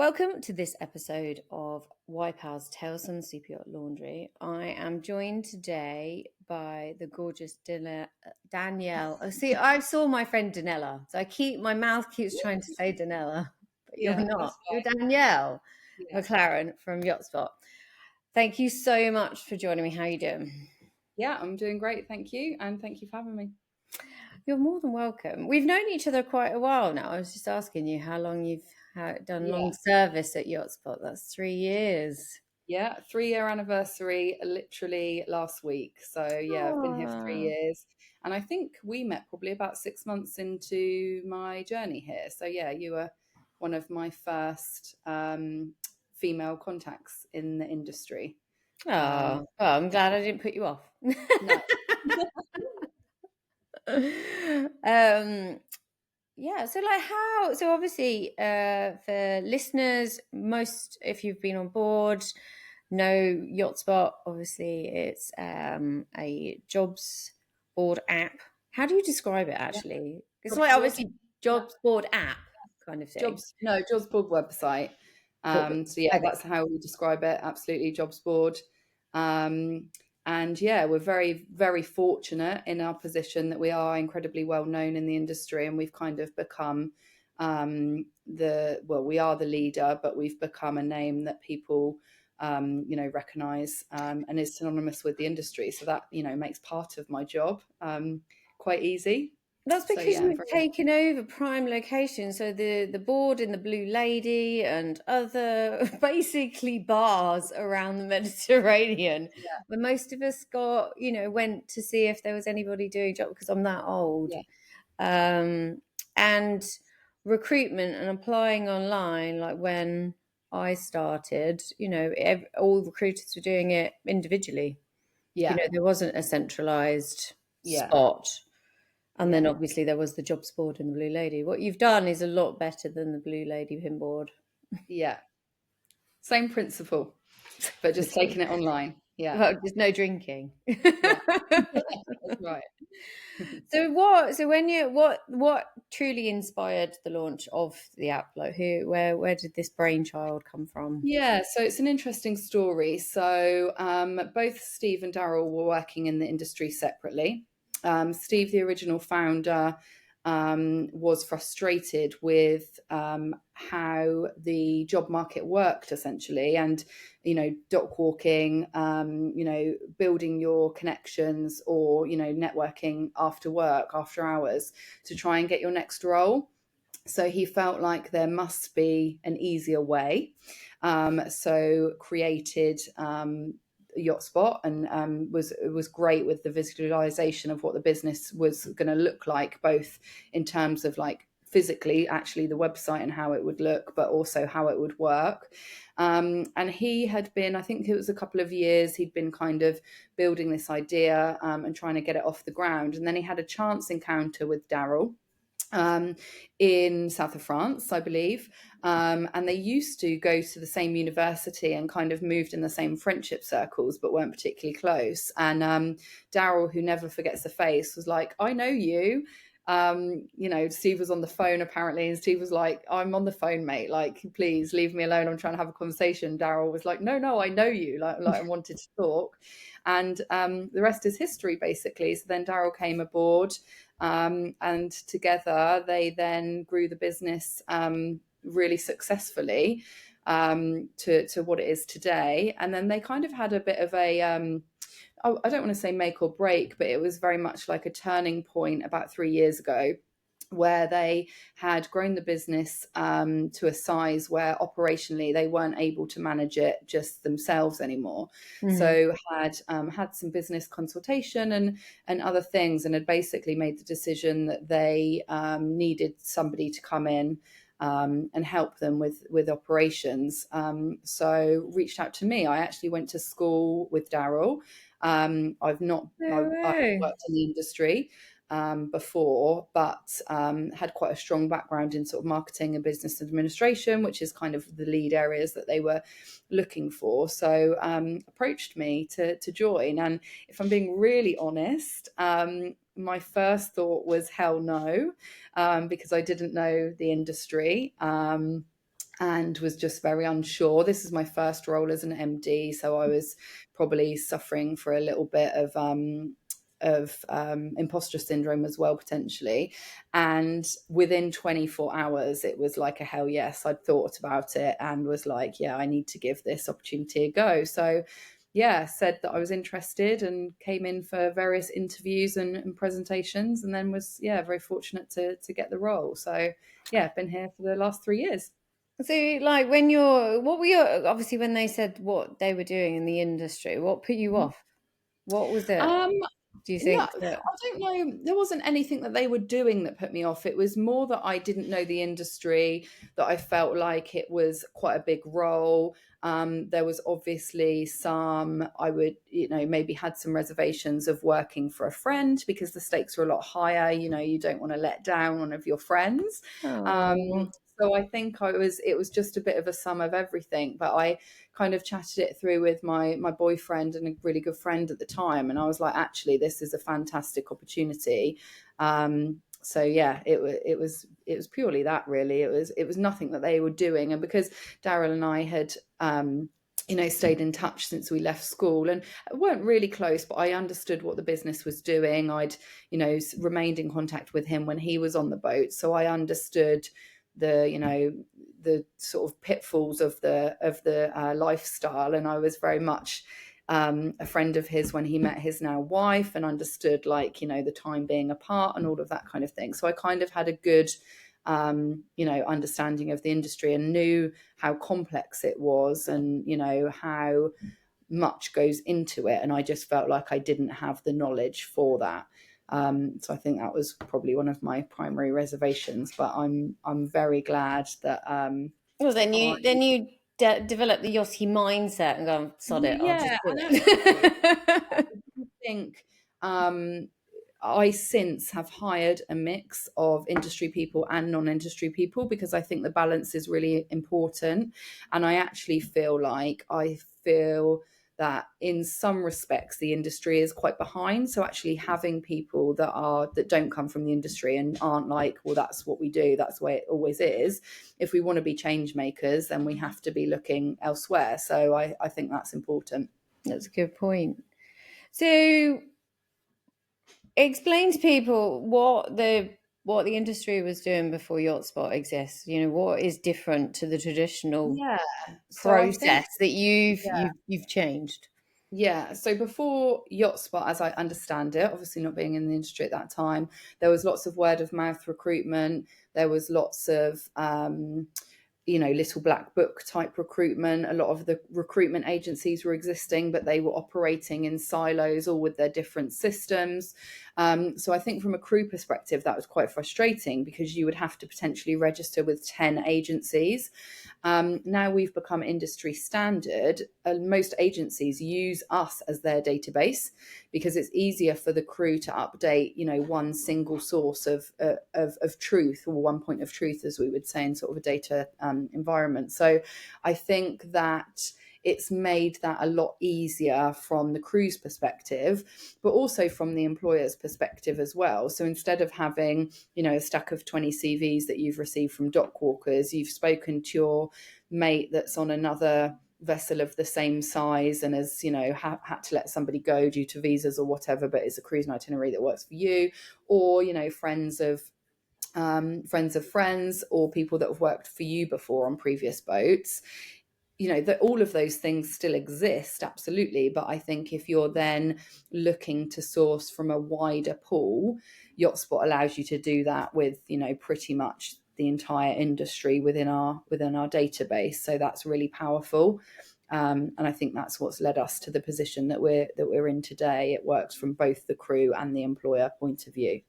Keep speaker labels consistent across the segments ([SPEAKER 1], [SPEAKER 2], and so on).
[SPEAKER 1] Welcome to this episode of YPAL's Tales from the Super Yacht Laundry. I am joined today by the gorgeous Danielle. I saw my friend Danella, so my mouth keeps trying to say Danella, but you're not. You're Danielle McLaren from YotSpot. Thank you so much for joining me. How are you doing?
[SPEAKER 2] Yeah, I'm doing great. Thank you. And thank you for having me.
[SPEAKER 1] You're more than welcome. We've known each other quite a while now. I was just asking you how long you've done long service at YotSpot. That's 3 years.
[SPEAKER 2] Yeah, 3-year anniversary literally last week. So yeah, I've been here for 3 years. And I think we met probably about 6 months into my journey here. So yeah, you were one of my first female contacts in the industry.
[SPEAKER 1] Oh, well, I'm glad I didn't put you off.
[SPEAKER 2] No.
[SPEAKER 1] Yeah, so obviously for listeners, if you've been on board, know YotSpot. Obviously it's a jobs board app. How do you describe it actually? It's like obviously jobs board app kind of thing.
[SPEAKER 2] Jobs board website. So yeah, that's how we describe it. Absolutely, jobs board. And yeah, we're very, very fortunate in our position that we are incredibly well known in the industry, and we've kind of become we are the leader, but we've become a name that people recognize and is synonymous with the industry. So that makes part of my job quite easy.
[SPEAKER 1] That's because you've taken over prime locations. So the board in the Blue Lady and other basically bars around the Mediterranean, where most of us went to see if there was anybody doing jobs, because I'm that old. And recruitment and applying online, like when I started, all recruiters were doing it individually. There wasn't a centralized spot. And then obviously there was the jobs board and the Blue Lady. What you've done is a lot better than the Blue Lady pin board.
[SPEAKER 2] Yeah. Same principle, but just taking it online. Yeah.
[SPEAKER 1] Well, there's no drinking.
[SPEAKER 2] Yeah. That's right.
[SPEAKER 1] So what truly inspired the launch of the app? Like where did this brainchild come from?
[SPEAKER 2] Yeah, so it's an interesting story. So both Steve and Daryl were working in the industry separately. Steve, the original founder, was frustrated with how the job market worked, essentially, and dock walking, building your connections, or networking after work, after hours, to try and get your next role. So he felt like there must be an easier way. So created YotSpot, and was great with the visualization of what the business was going to look like, both in terms of like physically actually the website and how it would look, but also how it would work. And he had been, I think it was a couple of years, he'd been kind of building this idea and trying to get it off the ground. And then he had a chance encounter with Daryl in south of France, I believe. And they used to go to the same university and kind of moved in the same friendship circles, but weren't particularly close. And Daryl, who never forgets a face, was like, I know you. Steve was on the phone apparently, and Steve was like, I'm on the phone, mate, like, please leave me alone, I'm trying to have a conversation. Daryl was like, no, I know you, like I wanted to talk. And the rest is history, basically. So then Daryl came aboard, and together they then grew the business really successfully to what it is today. And then they kind of had a bit of a I don't want to say make or break, but it was very much like a turning point about 3 years ago, where they had grown the business to a size where operationally they weren't able to manage it just themselves anymore. So had some business consultation and other things, and had basically made the decision that they needed somebody to come in and help them with operations. So reached out to me. I actually went to school with Daryl. I've worked in the industry before, but had quite a strong background in sort of marketing and business administration, which is kind of the lead areas that they were looking for. So approached me to join. And if I'm being really honest, my first thought was hell no, because I didn't know the industry. and was just very unsure. This is my first role as an MD, so I was probably suffering for a little bit of imposter syndrome as well, potentially. And within 24 hours, it was like a hell yes. I'd thought about it and was like, yeah, I need to give this opportunity a go. So yeah, said that I was interested and came in for various interviews and presentations, and then was very fortunate to get the role. So yeah, been here for the last 3 years.
[SPEAKER 1] So, like, what were your, obviously, when they said what they were doing in the industry, what put you off? What was it?
[SPEAKER 2] Um,
[SPEAKER 1] Do you
[SPEAKER 2] no,
[SPEAKER 1] think that?
[SPEAKER 2] I don't know. There wasn't anything that they were doing that put me off. It was more that I didn't know the industry, that I felt like it was quite a big role. There was obviously I would, maybe had some reservations of working for a friend because the stakes are a lot higher. You don't want to let down one of your friends.
[SPEAKER 1] Oh,
[SPEAKER 2] So I think it was just a bit of a sum of everything. But I kind of chatted it through with my boyfriend and a really good friend at the time, and I was like, actually, this is a fantastic opportunity. So yeah, it was purely that, really. It was nothing that they were doing, and because Daryl and I had stayed in touch since we left school and weren't really close, but I understood what the business was doing. I'd remained in contact with him when he was on the boat, so I understood the sort of pitfalls of the lifestyle, and I was very much a friend of his when he met his now wife, and understood the time being apart and all of that kind of thing. So I kind of had a good understanding of the industry and knew how complex it was, and how much goes into it, and I just felt like I didn't have the knowledge for that. So I think that was probably one of my primary reservations, but I'm very glad that
[SPEAKER 1] well, then
[SPEAKER 2] I
[SPEAKER 1] you develop the yachty mindset and go, sod
[SPEAKER 2] well,
[SPEAKER 1] it, I'll just
[SPEAKER 2] yeah,
[SPEAKER 1] do
[SPEAKER 2] and actually
[SPEAKER 1] it.
[SPEAKER 2] I think I since have hired a mix of industry people and non-industry people, because I think the balance is really important. And I actually feel that in some respects the industry is quite behind. So actually having people that don't come from the industry and aren't like, well, that's what we do, that's the way it always is. If we want to be change makers, then we have to be looking elsewhere. So I think that's important.
[SPEAKER 1] That's a good point. So explain to people what the industry was doing before YotSpot exists. What is different to the traditional
[SPEAKER 2] Yeah. So I think
[SPEAKER 1] process that you've changed.
[SPEAKER 2] Yeah, so before YotSpot, as I understand it, obviously not being in the industry at that time, there was lots of word of mouth recruitment. There was lots of little black book type recruitment. A lot of the recruitment agencies were existing, but they were operating in silos, all with their different systems. So I think from a crew perspective, that was quite frustrating, because you would have to potentially register with 10 agencies. Now we've become industry standard. Most agencies use us as their database, because it's easier for the crew to update, one single source of truth, or one point of truth, as we would say in sort of a data environment. So I think that it's made that a lot easier from the crew's perspective, but also from the employer's perspective as well. So instead of having, a stack of 20 CVs that you've received from dock walkers, you've spoken to your mate that's on another vessel of the same size and has had to let somebody go due to visas or whatever, but it's a cruise itinerary that works for you, or friends of friends, or people that have worked for you before on previous boats. That all of those things still exist, absolutely, but I think if you're then looking to source from a wider pool, YotSpot allows you to do that with pretty much the entire industry within our database. So that's really powerful. And I think that's what's led us to the position that we're in today. It works from both the crew and the employer point of view.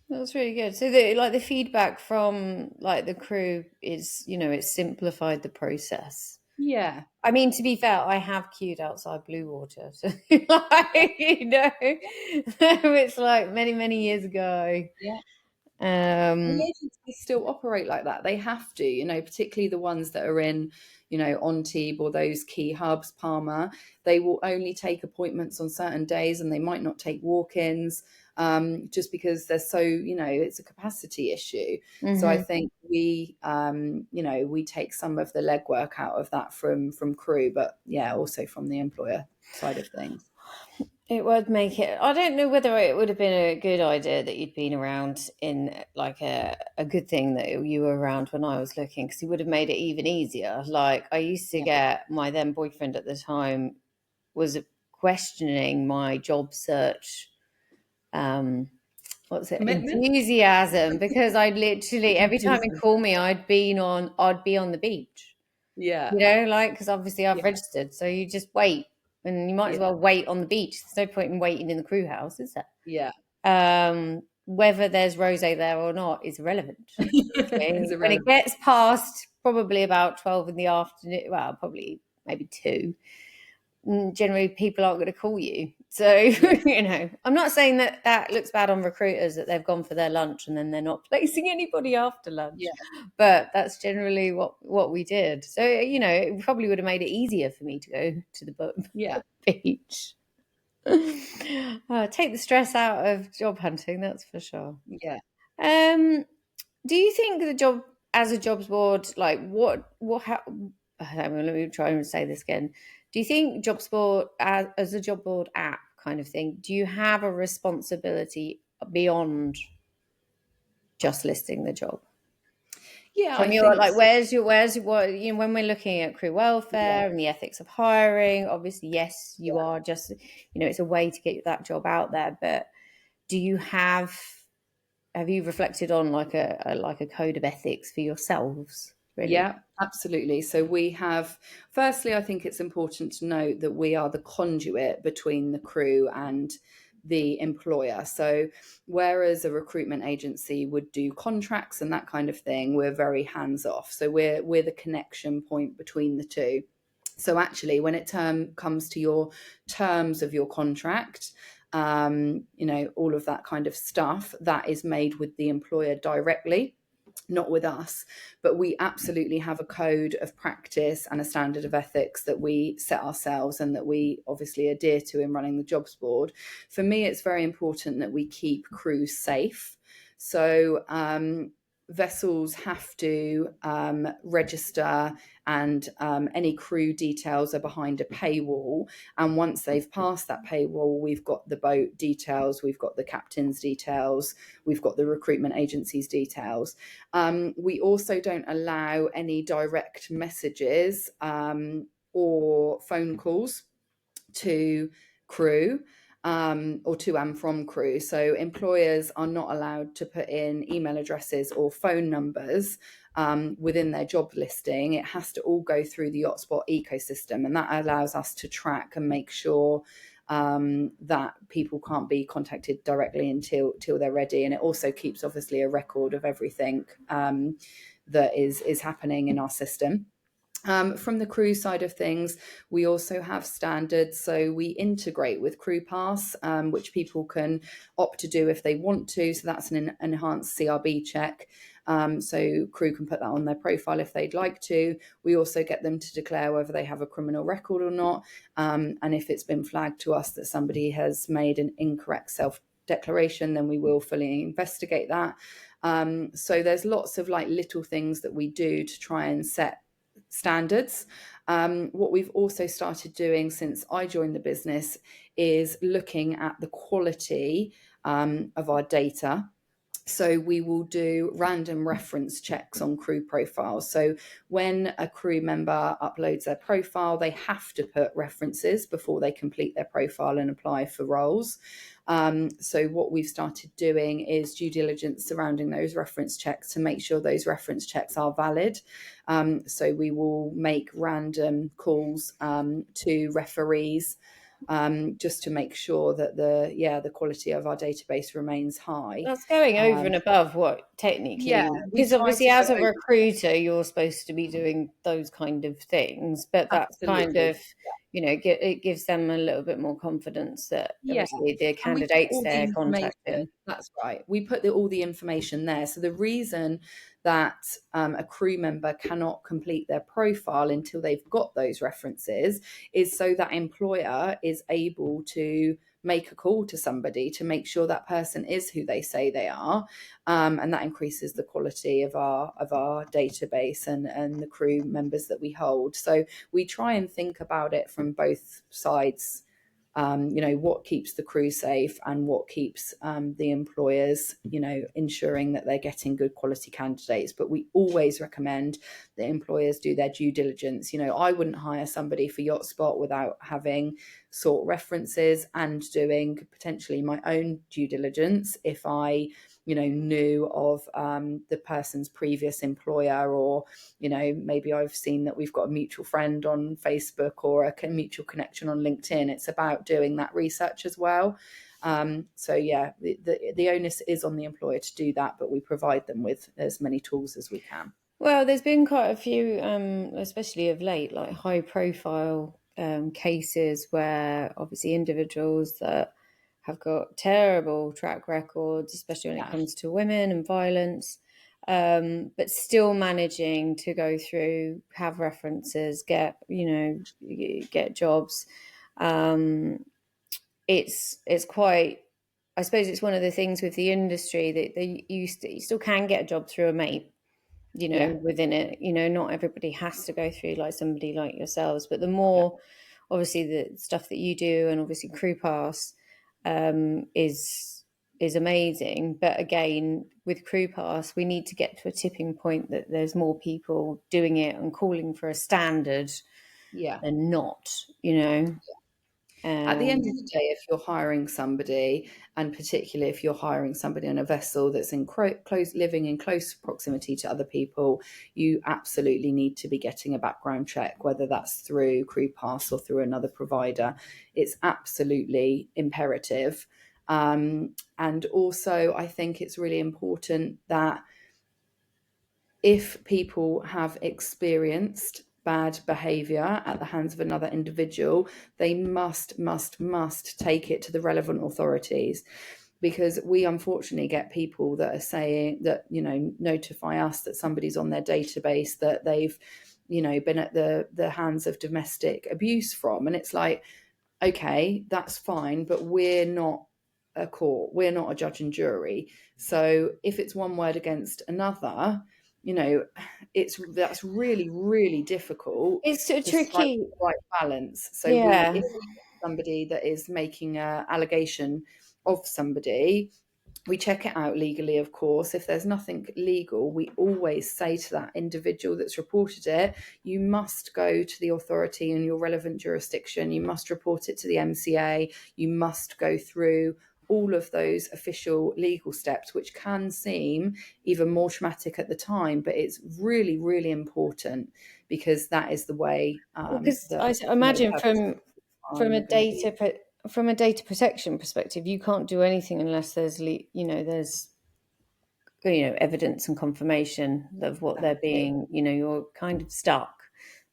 [SPEAKER 1] That's really good. So the feedback from the crew is, it's simplified the process.
[SPEAKER 2] Yeah.
[SPEAKER 1] I mean, to be fair, I have queued outside Blue Water, so it's like many, many years ago.
[SPEAKER 2] Yeah. And the
[SPEAKER 1] Um,
[SPEAKER 2] agencies still operate like that. They have to, particularly the ones that are in, Antibes or those key hubs, Palma. They will only take appointments on certain days, and they might not take walk-ins, just because they're so, it's a capacity issue. So I
[SPEAKER 1] mhm.
[SPEAKER 2] think we, we take some of the legwork out of that from crew, but yeah, also from the employer side of things.
[SPEAKER 1] It would make it. I don't know whether it would have been a good idea that you'd been around in like a good thing that you were around when I was looking, because you would have made it even easier. Like I used to
[SPEAKER 2] Yeah.
[SPEAKER 1] get my then boyfriend at the time was questioning my job search. What's it?
[SPEAKER 2] Commitment.
[SPEAKER 1] Enthusiasm, because I literally every time he
[SPEAKER 2] Enthusiasm.
[SPEAKER 1] called me, I'd be on the beach.
[SPEAKER 2] Yeah.
[SPEAKER 1] You know, like, because obviously I've
[SPEAKER 2] Yeah.
[SPEAKER 1] registered, so you just wait, and you might as
[SPEAKER 2] Yeah.
[SPEAKER 1] well wait on the beach. There's no point in waiting in the crew house, is there?
[SPEAKER 2] Yeah.
[SPEAKER 1] Whether there's rosé there or not is irrelevant.
[SPEAKER 2] It's
[SPEAKER 1] Okay? When it
[SPEAKER 2] irrelevant.
[SPEAKER 1] gets past probably about 12 in the afternoon, well, probably maybe 2, generally people aren't going to call you. So,
[SPEAKER 2] Yeah.
[SPEAKER 1] I'm not saying that that looks bad on recruiters that they've gone for their lunch and then they're not placing anybody after lunch,
[SPEAKER 2] Yeah.
[SPEAKER 1] but that's generally what we did. So, it probably would have made it easier for me to go to the
[SPEAKER 2] Yeah.
[SPEAKER 1] beach. Take the stress out of job hunting, that's for sure.
[SPEAKER 2] Yeah.
[SPEAKER 1] Um, do you think the job as a jobs board, like how, let me try and say this again. Do you think jobs board as a job board app kind of thing, do you have a responsibility beyond just listing the job?
[SPEAKER 2] Yeah, I
[SPEAKER 1] From your
[SPEAKER 2] think
[SPEAKER 1] like,
[SPEAKER 2] so.
[SPEAKER 1] where's what when we're looking at crew
[SPEAKER 2] Yeah.
[SPEAKER 1] welfare and the ethics of hiring, obviously, yes, you
[SPEAKER 2] Yeah.
[SPEAKER 1] are just it's a way to get that job out there. But do you have you reflected on like a code of ethics for yourselves, really?
[SPEAKER 2] Yeah, absolutely. So we have, firstly, I think it's important to note that we are the conduit between the crew and the employer. So whereas a recruitment agency would do contracts and that kind of thing, we're very hands off. So we're the connection point between the two. So actually, when it comes to your terms of your contract, all of that kind of stuff, that is made with the employer directly, not with us. But we absolutely have a code of practice and a standard of ethics that we set ourselves and that we obviously adhere to in running the jobs board. For me, it's very important that we keep crews safe. So vessels have to register, and any crew details are behind a paywall. And once they've passed that paywall, we've got the boat details, we've got the captain's details, we've got the recruitment agency's details. We also don't allow any direct messages or phone calls to crew, or to and from crew. So employers are not allowed to put in email addresses or phone numbers within their job listing. It has to all go through the YotSpot ecosystem, and that allows us to track and make sure that people can't be contacted directly until they're ready. And it also keeps obviously a record of everything that is happening in our system. From the crew side of things, we also have standards. So we integrate with Crew Pass, which people can opt to do if they want to. So that's an enhanced CRB check. So crew can put that on their profile if they'd like to. We also get them to declare whether they have a criminal record or not. And if it's been flagged to us that somebody has made an incorrect self-declaration, then we will fully investigate that. So there's lots of like little things that we do to try and set standards. What we've also started doing since I joined the business is looking at the quality of our data. So we will do random reference checks on crew profiles. So when a crew member uploads their profile, they have to put references before they complete their profile and apply for roles. So what we've started doing is due diligence surrounding those reference checks to make sure those reference checks are valid. So we will make random calls to referees, just to make sure that the quality of our database remains high.
[SPEAKER 1] That's going over and above what
[SPEAKER 2] Yeah,
[SPEAKER 1] technically,
[SPEAKER 2] we
[SPEAKER 1] because
[SPEAKER 2] try
[SPEAKER 1] obviously
[SPEAKER 2] to go
[SPEAKER 1] as a
[SPEAKER 2] over.
[SPEAKER 1] recruiter, you're supposed to be doing those kind of things, but that's kind
[SPEAKER 2] Absolutely.
[SPEAKER 1] of, it gives them a little bit more confidence that
[SPEAKER 2] Yeah,
[SPEAKER 1] obviously the
[SPEAKER 2] and we put
[SPEAKER 1] candidates
[SPEAKER 2] all the
[SPEAKER 1] they're
[SPEAKER 2] information.
[SPEAKER 1] contacting.
[SPEAKER 2] That's right. We put all the information there. So the reason that a crew member cannot complete their profile until they've got those references is so that employer is able to make a call to somebody to make sure that person is who they say they are, and that increases the quality of our database and the crew members that we hold. So we try and think about it from both sides. What keeps the crew safe and what keeps the employers, ensuring that they're getting good quality candidates. But we always recommend that employers do their due diligence. I wouldn't hire somebody for YotSpot without having sought references and doing potentially my own due diligence if I knew of the person's previous employer, or maybe I've seen that we've got a mutual friend on Facebook or a mutual connection on LinkedIn. It's about doing that research as well. So yeah, the onus is on the employer to do that, but we provide them with as many tools as we can.
[SPEAKER 1] Well, there's been quite a few, especially of late, like high profile cases where obviously individuals that have got terrible track records, especially when it
[SPEAKER 2] Yeah.
[SPEAKER 1] comes to women and violence, but still managing to go through, have references, get jobs. It's quite, I suppose it's one of the things with the industry that you still can get a job through a mate,
[SPEAKER 2] Yeah.
[SPEAKER 1] within it. Not everybody has to go through like somebody like yourselves, but the more obviously the stuff that you do, and obviously crew pass is amazing. But again, with crew pass, we need to get to a tipping point that there's more people doing it and calling for a standard
[SPEAKER 2] Yeah.
[SPEAKER 1] than not.
[SPEAKER 2] At the end of
[SPEAKER 1] um
[SPEAKER 2] the day, if you're hiring somebody, and particularly if you're hiring somebody on a vessel that's in living in close proximity to other people, you absolutely need to be getting a background check, whether that's through Crew Pass or through another provider. It's absolutely imperative. And also, I think it's really important that if people have experienced bad behavior at the hands of another individual, they must take it to the relevant authorities, because we unfortunately get people that are saying that, notify us that somebody's on their database that they've, been at the hands of domestic abuse from. And it's like, okay, that's fine, but we're not a court, we're not a judge and jury. So if it's one word against another, that's really, really difficult
[SPEAKER 1] it's so
[SPEAKER 2] to strike
[SPEAKER 1] tricky.
[SPEAKER 2] the right balance. So if
[SPEAKER 1] Yeah.
[SPEAKER 2] we have somebody that is making an allegation of somebody, we check it out legally, of course. If there's nothing legal, we always say to that individual that's reported it, you must go to the authority in your relevant jurisdiction, you must report it to the MCA, you must go through all of those official legal steps, which can seem even more traumatic at the time, but it's really, really important, because that is the way
[SPEAKER 1] Because
[SPEAKER 2] that
[SPEAKER 1] I imagine
[SPEAKER 2] purpose
[SPEAKER 1] from a
[SPEAKER 2] are going to be.
[SPEAKER 1] data protection perspective, you can't do anything unless there's evidence and confirmation of what they're
[SPEAKER 2] Exactly.
[SPEAKER 1] being. You're kind of stuck.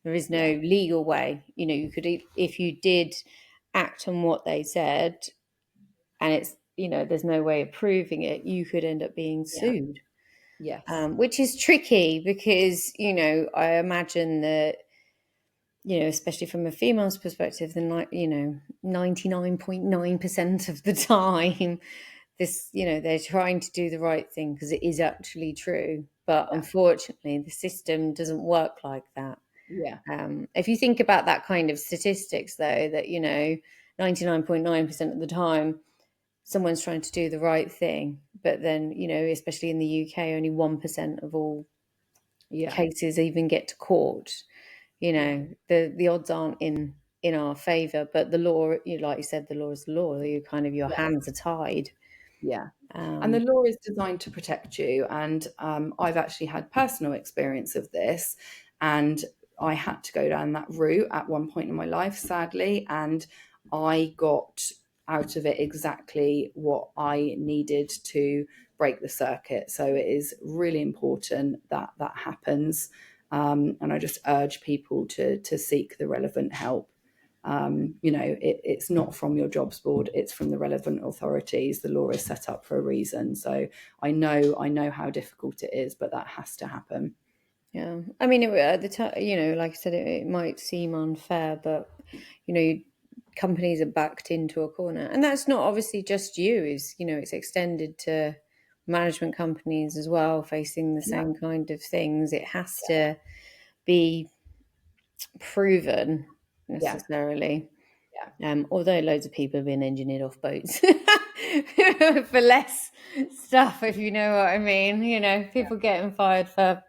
[SPEAKER 1] There is
[SPEAKER 2] Yeah.
[SPEAKER 1] no legal way. You could, if you did act on what they said, and it's there's no way of proving it, you could end up being
[SPEAKER 2] Yeah.
[SPEAKER 1] sued.
[SPEAKER 2] Yes.
[SPEAKER 1] Which is tricky because I imagine that especially from a female's perspective, then 99.9% of the time, they're trying to do the right thing because it is actually true. But
[SPEAKER 2] Yeah.
[SPEAKER 1] unfortunately, the system doesn't work like that.
[SPEAKER 2] Yeah.
[SPEAKER 1] If you think about that kind of statistics, though, that 99.9% of the time, someone's trying to do the right thing, but then especially in the UK, only 1% of all
[SPEAKER 2] Yeah.
[SPEAKER 1] cases even get to court.
[SPEAKER 2] Yeah.
[SPEAKER 1] The odds aren't in our favor, but the law, like you said, the law is the law. Your
[SPEAKER 2] Yeah.
[SPEAKER 1] hands are tied.
[SPEAKER 2] Yeah. And the
[SPEAKER 1] um
[SPEAKER 2] law is designed to protect you. And I've actually had personal experience of this. And I had to go down that route at one point in my life, sadly. And I got out of it exactly what I needed to break the circuit. So it is really important that that happens. And I just urge people to seek the relevant help. it's not from your jobs board, it's from the relevant authorities. The law is set up for a reason. So I know how difficult it is, but that has to happen.
[SPEAKER 1] Yeah, I mean, at the time, like I said, it might seem unfair, but companies are backed into a corner, and that's not obviously just you. It's extended to management companies as well, facing the same kind of things. It has to be proven necessarily. Although loads of people have been engineered off boats for less stuff, if you know what I mean. People getting fired for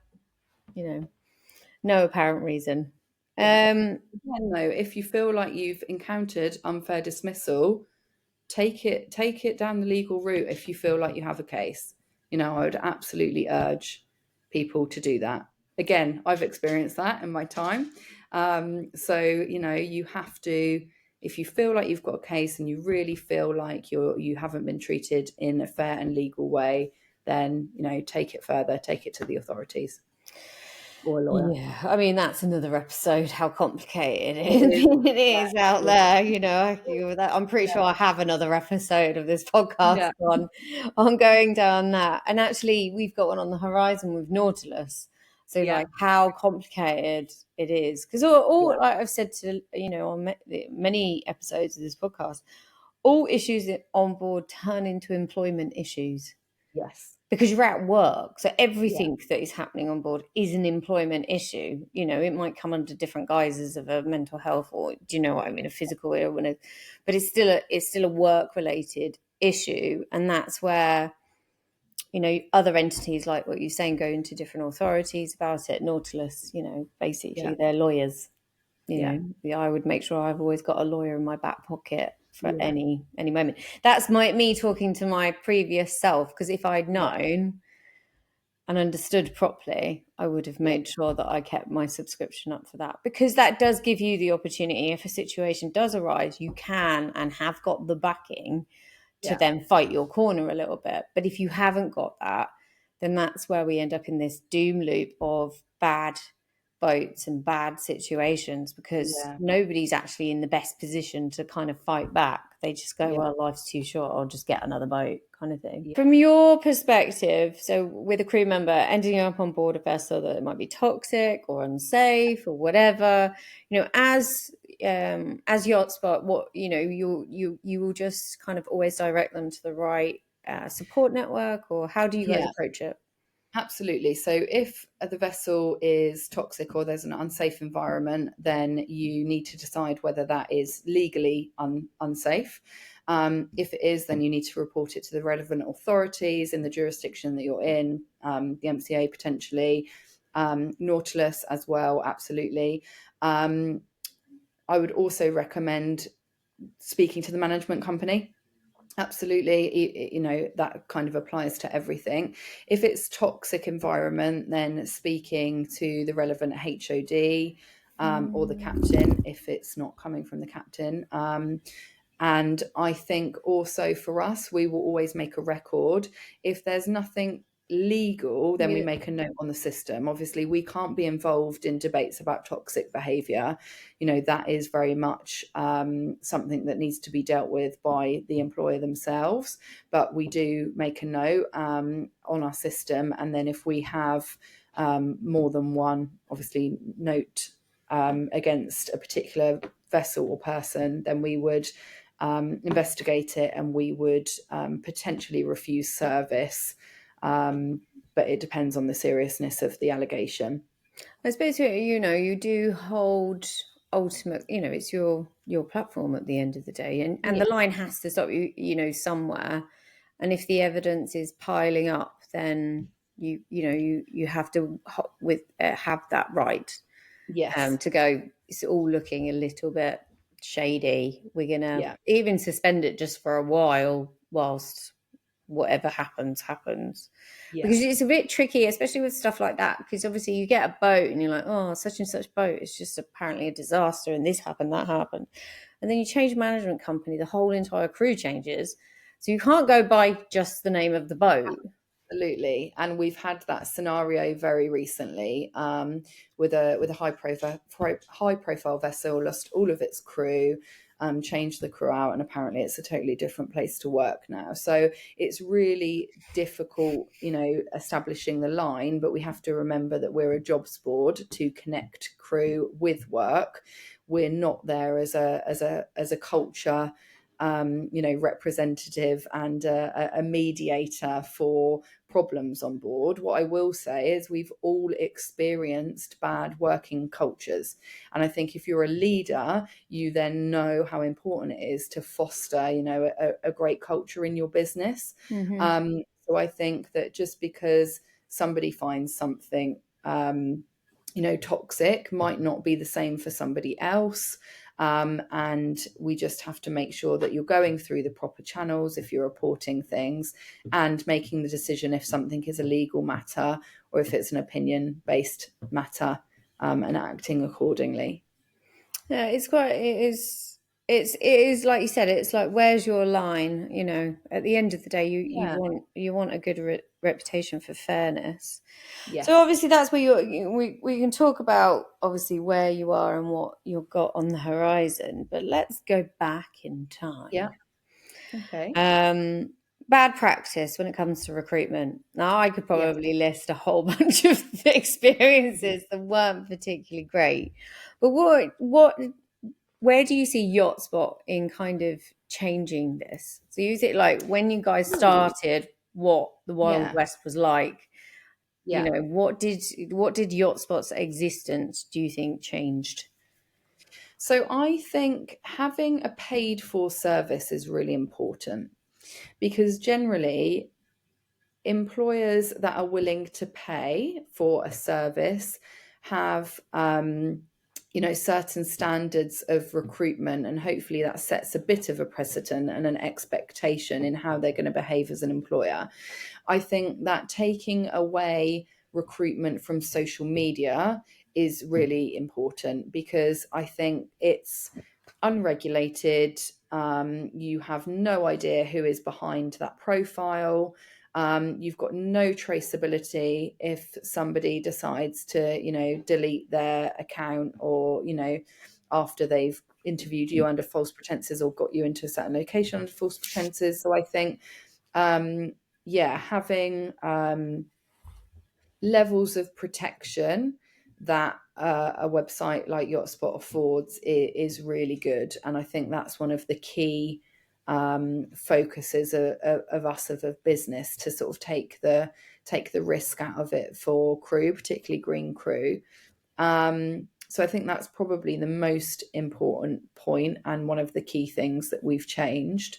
[SPEAKER 1] no apparent reason.
[SPEAKER 2] Again, though, if you feel like you've encountered unfair dismissal, take it down the legal route. If you feel like you have a case, I would absolutely urge people to do that. Again, I've experienced that in my time. So you have to, if you feel like you've got a case and you really feel like you haven't been treated in a fair and legal way, then take it further, take it to the authorities or a lawyer.
[SPEAKER 1] Yeah, I mean, that's another episode, how complicated it is out there. I'm pretty sure I have another episode of this podcast on going down that. And actually, we've got one on the horizon with Nautilus. So, like, how complicated it is. Because all like I've said to, on many episodes of this podcast, all issues on board turn into employment issues.
[SPEAKER 2] Yes.
[SPEAKER 1] Because you're at work. So everything that is happening on board is an employment issue. It might come under different guises of a mental health, or do you know what I mean, a physical illness, but it's still a work related issue. And that's where, other entities, like what you're saying, go into different authorities about it. Nautilus, basically they're lawyers. I would make sure I've always got a lawyer in my back pocket for any moment. That's me talking to my previous self, because if I'd known and understood properly, I would have made sure that I kept my subscription up for that, because that does give you the opportunity, if a situation does arise, you can and have got the backing to then fight your corner a little bit. But if you haven't got that, then that's where we end up in this doom loop of bad boats and bad situations, because nobody's actually in the best position to kind of fight back. They just go, well, life's too short, I'll just get another boat, kind of thing. From your perspective, so with a crew member ending up on board a vessel that might be toxic or unsafe or whatever, as YotSpot, what you will just kind of always direct them to the right support network, or how do you guys approach it?
[SPEAKER 2] Absolutely. So if the vessel is toxic or there's an unsafe environment, then you need to decide whether that is legally unsafe. If it is, then you need to report it to the relevant authorities in the jurisdiction that you're in, the MCA potentially, Nautilus as well, absolutely. I would also recommend speaking to the management company. Absolutely, that kind of applies to everything. If it's toxic environment, then speaking to the relevant HOD or the captain, if it's not coming from the captain. And I think also for us, we will always make a record. If there's nothing legal, then we make a note on the system. Obviously, we can't be involved in debates about toxic behavior. That is very much something that needs to be dealt with by the employer themselves. But we do make a note on our system. And then if we have more than one, obviously, note against a particular vessel or person, then we would investigate it, and we would potentially refuse service. But it depends on the seriousness of the allegation.
[SPEAKER 1] I suppose, you do hold ultimate, it's your platform at the end of the day, and the line has to stop you, somewhere. And if the evidence is piling up, then you have to have that right. To go, it's all looking a little bit shady. We're gonna even suspend it just for a while whilst whatever happens. Because it's a bit tricky, especially with stuff like that, because obviously you get a boat and you're like, oh, such and such boat, it's just apparently a disaster, and this happened, that happened, and then you change management company, the whole entire crew changes, so you can't go by just the name of the boat.
[SPEAKER 2] Absolutely, and we've had that scenario very recently, with a high profile vessel lost all of its crew, changed the crew out, and apparently it's a totally different place to work now. So it's really difficult, establishing the line. But we have to remember that we're a jobs board to connect crew with work. We're not there as a culture, representative and a mediator for problems on board. What I will say is we've all experienced bad working cultures. And I think if you're a leader, you then know how important it is to foster, a great culture in your business.
[SPEAKER 1] Mm-hmm.
[SPEAKER 2] So I think that just because somebody finds something, toxic might not be the same for somebody else. And we just have to make sure that you're going through the proper channels if you're reporting things, and making the decision if something is a legal matter or if it's an opinion based matter, and acting accordingly.
[SPEAKER 1] Yeah, it is like you said, it's like, where's your line? At the end of the day,
[SPEAKER 2] Yeah.
[SPEAKER 1] you want a good reputation for fairness. So
[SPEAKER 2] Yes.
[SPEAKER 1] obviously that's where we can talk about obviously where you are and what you've got on the horizon, but let's go back in
[SPEAKER 2] Yeah.
[SPEAKER 1] time.
[SPEAKER 2] Okay.
[SPEAKER 1] Bad practice when it comes to recruitment. Now, I could
[SPEAKER 2] Yes.
[SPEAKER 1] probably list a whole bunch of experiences that weren't particularly great. But where do you see YotSpot in kind of changing this? So, is it like when you guys started, what the Wild
[SPEAKER 2] Yeah.
[SPEAKER 1] West was like?
[SPEAKER 2] Yeah.
[SPEAKER 1] What did YotSpot's existence do you think changed?
[SPEAKER 2] So I think having a paid for service is really important, because generally employers that are willing to pay for a service have, certain standards of recruitment, and hopefully that sets a bit of a precedent and an expectation in how they're going to behave as an employer. I think that taking away recruitment from social media is really important, because I think it's unregulated. You have no idea who is behind that profile. You've got no traceability if somebody decides to, delete their account, or, after they've interviewed you under false pretenses or got you into a certain location under false pretenses. So I think, having levels of protection that a website like YotSpot affords is really good. And I think that's one of the key focuses of us as a business, to sort of take the risk out of it for crew, particularly green crew. So I think that's probably the most important point, and one of the key things that we've changed.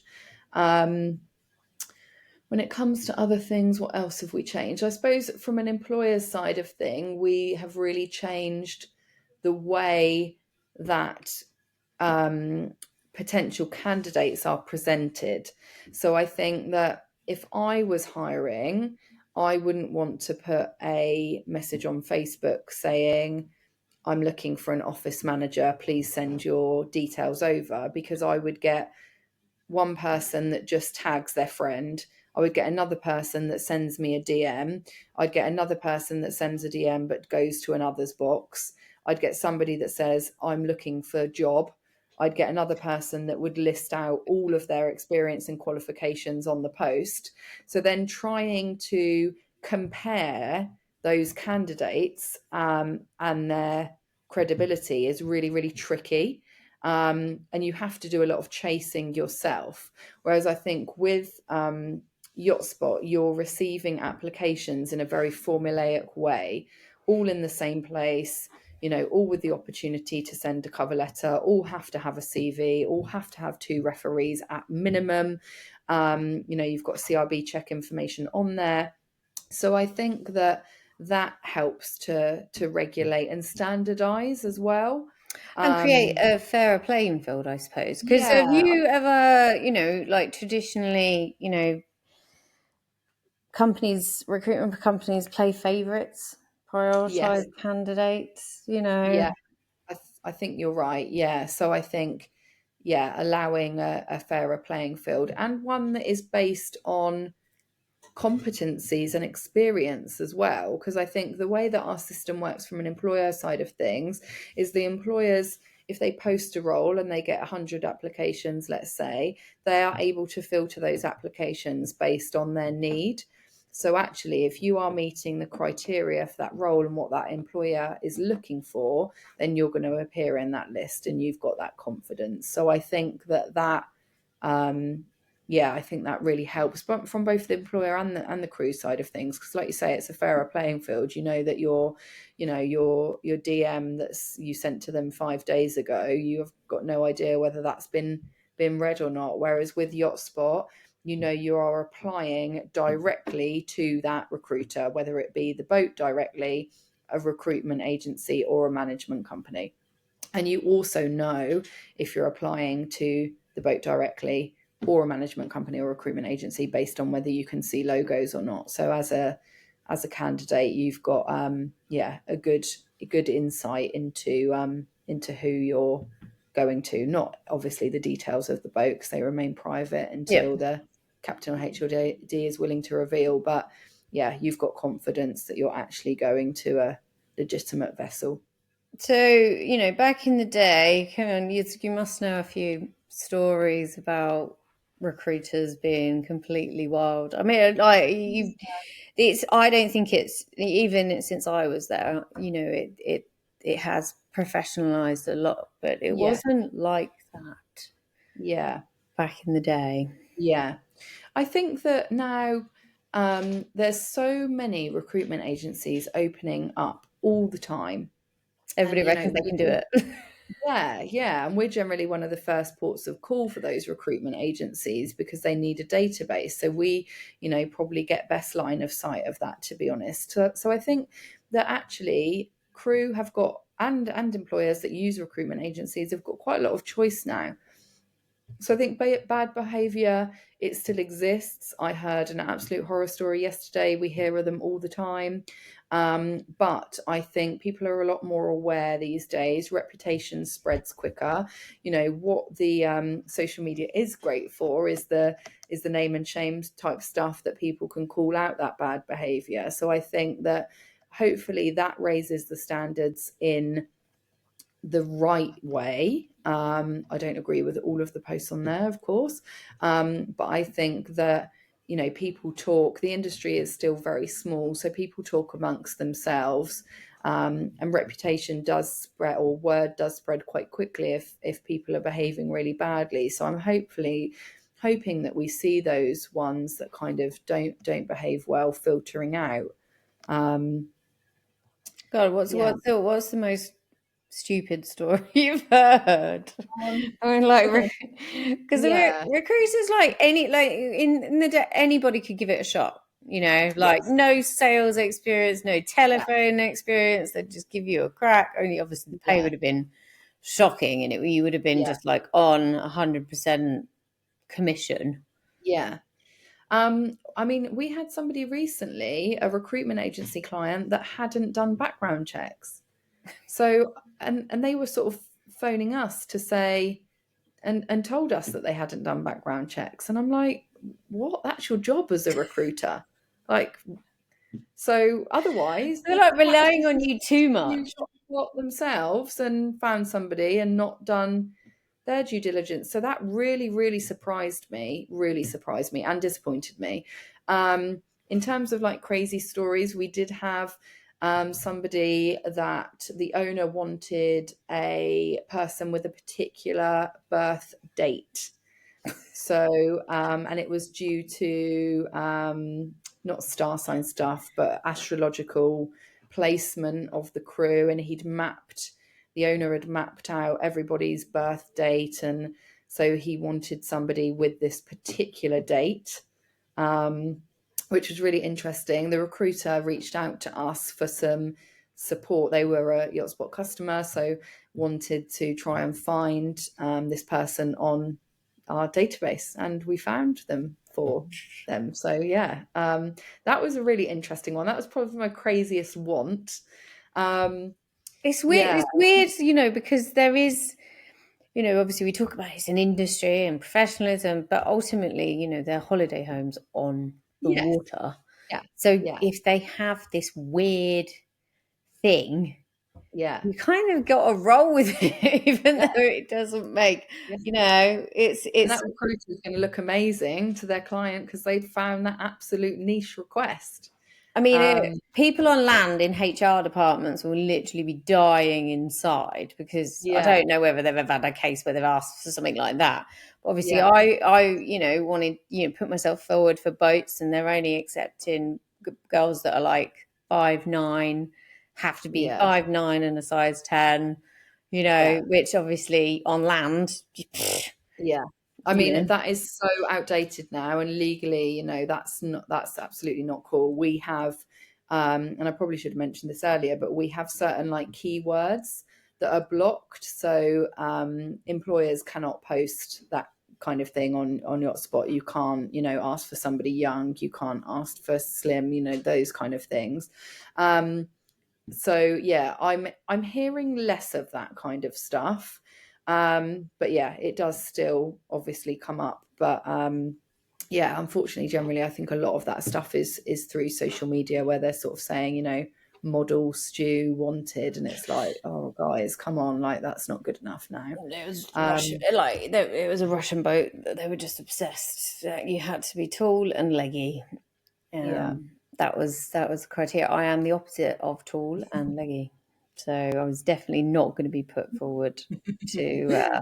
[SPEAKER 2] When it comes to other things, what else have we changed? I suppose from an employer's side of thing, we have really changed the way that potential candidates are presented. So I think that if I was hiring, I wouldn't want to put a message on Facebook saying, I'm looking for an office manager, please send your details over, because I would get one person that just tags their friend. I would get another person that sends me a DM. I'd get another person that sends a DM but goes to another's box. I'd get somebody that says, I'm looking for a job. I'd get another person that would list out all of their experience and qualifications on the post. So then trying to compare those candidates, and their credibility is really, really tricky. And you have to do a lot of chasing yourself. Whereas I think with YotSpot, you're receiving applications in a very formulaic way, all in the same place, all with the opportunity to send a cover letter, all have to have a CV, all have to have 2 referees at minimum. You've got CRB check information on there. So I think that helps to regulate and standardize as well.
[SPEAKER 1] And create
[SPEAKER 2] Um,
[SPEAKER 1] a fairer playing field, I suppose. Because have
[SPEAKER 2] yeah,
[SPEAKER 1] you ever, like traditionally, recruitment companies play favorites, prioritize
[SPEAKER 2] yes,
[SPEAKER 1] candidates,
[SPEAKER 2] yeah, I think you're right. Yeah, so I think, allowing a fairer playing field, and one that is based on competencies and experience as well. Because I think the way that our system works from an employer side of things is the employers, if they post a role and they get 100 applications, let's say, they are able to filter those applications based on their need. So actually, if you are meeting the criteria for that role and what that employer is looking for, then you're going to appear in that list and you've got that confidence. So I think that I think that really helps, but from both the employer and the crew side of things, because like you say, it's a fairer playing field. You know that your DM that's you sent to them 5 days ago, you have got no idea whether that's been read or not. Whereas with YotSpot, you are applying directly to that recruiter, whether it be the boat directly, a recruitment agency, or a management company. And you also know if you're applying to the boat directly or a management company or recruitment agency based on whether you can see logos or not. So as a candidate, you've got a good insight into who you're going to. Not obviously the details of the boat, because they remain private until the captain or HOD is willing to reveal. But yeah, you've got confidence that you're actually going to a legitimate vessel.
[SPEAKER 1] So, back in the day, you must know a few stories about recruiters being completely wild. I mean, I don't think it's, even since I was there, it has professionalized a lot, but it wasn't like that.
[SPEAKER 2] Yeah.
[SPEAKER 1] Back in the day.
[SPEAKER 2] Yeah. I think that now there's so many recruitment agencies opening up all the time.
[SPEAKER 1] Everybody reckons they can do it.
[SPEAKER 2] Yeah. And we're generally one of the first ports of call for those recruitment agencies because they need a database. So we, probably get best line of sight of that, to be honest. So I think that actually crew have got, and employers that use recruitment agencies have got quite a lot of choice now. So I think bad behaviour, it still exists. I heard an absolute horror story yesterday. We hear of them all the time. But I think people are a lot more aware these days. Reputation spreads quicker. What the social media is great for is the name and shame type stuff that people can call out that bad behaviour. So I think that hopefully that raises the standards in the right way. I don't agree with all of the posts on there, of course, but I think that people talk. The industry is still very small, so people talk amongst themselves, and reputation does spread, or word does spread quite quickly if people are behaving really badly. So I'm hoping that we see those ones that kind of don't behave well filtering out.
[SPEAKER 1] God, what's the most stupid story you've heard? I mean, because recruiters, anybody could give it a shot. No sales experience, no telephone experience. They'd just give you a crack. Only obviously the pay would have been shocking, and you would have been just like on 100% commission.
[SPEAKER 2] Yeah. I mean, we had somebody recently, a recruitment agency client, that hadn't done background checks. So, and they were sort of phoning us to say, and told us that they hadn't done background checks. And I'm like, what? That's your job as a recruiter. So otherwise
[SPEAKER 1] they're like relying on you too much.
[SPEAKER 2] Themselves and found somebody and not done their due diligence. So that really, really surprised me and disappointed me. In terms of crazy stories, we did have somebody that the owner wanted a person with a particular birth date. So, and it was due to not star sign stuff, but astrological placement of the crew. And the owner had mapped out everybody's birth date. And so he wanted somebody with this particular date, which was really interesting. The recruiter reached out to us for some support. They were a YotSpot customer, so wanted to try and find this person on our database, and we found them for them. So yeah, that was a really interesting one. That was probably my craziest want.
[SPEAKER 1] It's weird. Yeah. It's weird, because there is, obviously we talk about it's an industry and professionalism, but ultimately, they're holiday homes on the
[SPEAKER 2] Yes.
[SPEAKER 1] water.
[SPEAKER 2] Yeah.
[SPEAKER 1] So
[SPEAKER 2] Yeah.
[SPEAKER 1] if they have this weird thing,
[SPEAKER 2] Yeah.
[SPEAKER 1] you kind of got to roll with it, even though it doesn't make,
[SPEAKER 2] Yeah.
[SPEAKER 1] it's
[SPEAKER 2] And that recruiter is going to look amazing to their client because they'd found that absolute niche request.
[SPEAKER 1] I mean, people on land in HR departments will literally be dying inside, because I
[SPEAKER 2] Yeah.
[SPEAKER 1] don't know whether they've ever had a case where they've asked for something like that. But obviously,
[SPEAKER 2] Yeah.
[SPEAKER 1] I wanted, put myself forward for boats, and they're only accepting girls that are like 5'9", have to be
[SPEAKER 2] Yeah.
[SPEAKER 1] 5'9" and a size 10,
[SPEAKER 2] Yeah.
[SPEAKER 1] which obviously on land,
[SPEAKER 2] Yeah. I mean, that is so outdated now, and legally, that's absolutely not cool. We have, and I probably should have mentioned this earlier, but we have certain like keywords that are blocked. So employers cannot post that kind of thing on YotSpot. You can't, ask for somebody young. You can't ask for slim, those kind of things. So yeah, I'm hearing less of that kind of stuff. But yeah, it does still obviously come up. But yeah, unfortunately, generally, I think a lot of that stuff is through social media, where they're sort of saying, model stew wanted, and it's like, oh guys, come on, like that's not good enough now.
[SPEAKER 1] It was it was a Russian boat that they were just obsessed. You had to be tall and leggy.
[SPEAKER 2] Yeah.
[SPEAKER 1] That was the criteria. I am the opposite of tall and leggy, so I was definitely not going to be put forward to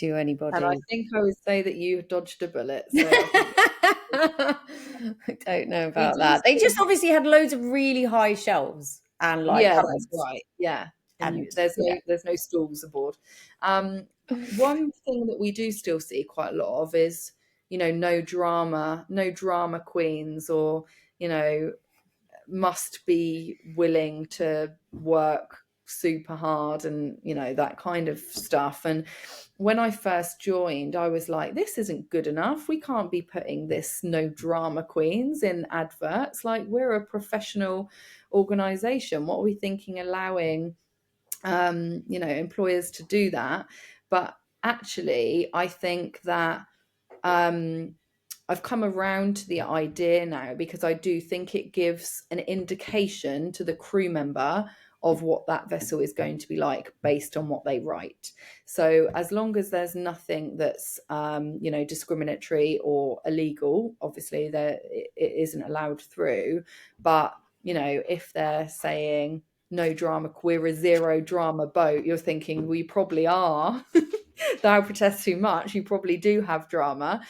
[SPEAKER 1] anybody.
[SPEAKER 2] And I think I would say that you dodged a bullet. So I think
[SPEAKER 1] I don't know
[SPEAKER 2] we
[SPEAKER 1] about
[SPEAKER 2] do
[SPEAKER 1] that. They
[SPEAKER 2] still.
[SPEAKER 1] just obviously had loads of really high shelves and like
[SPEAKER 2] Yeah, that's
[SPEAKER 1] cupboards,
[SPEAKER 2] right. Yeah. And
[SPEAKER 1] and
[SPEAKER 2] there's no stalls aboard. One thing that we do still see quite a lot of is, no drama queens, or, must be willing to work super hard, and, that kind of stuff. And when I first joined, I was like, this isn't good enough. We can't be putting this no drama queens in adverts. Like, we're a professional organization. What are we thinking allowing employers to do that? But actually, I think that I've come around to the idea now, because I do think it gives an indication to the crew member of what that vessel is going to be like based on what they write. So as long as there's nothing that's discriminatory or illegal, obviously it isn't allowed through. But if they're saying no drama, we're a zero drama boat, you're thinking, we probably are. Thou protest too much, you probably do have drama.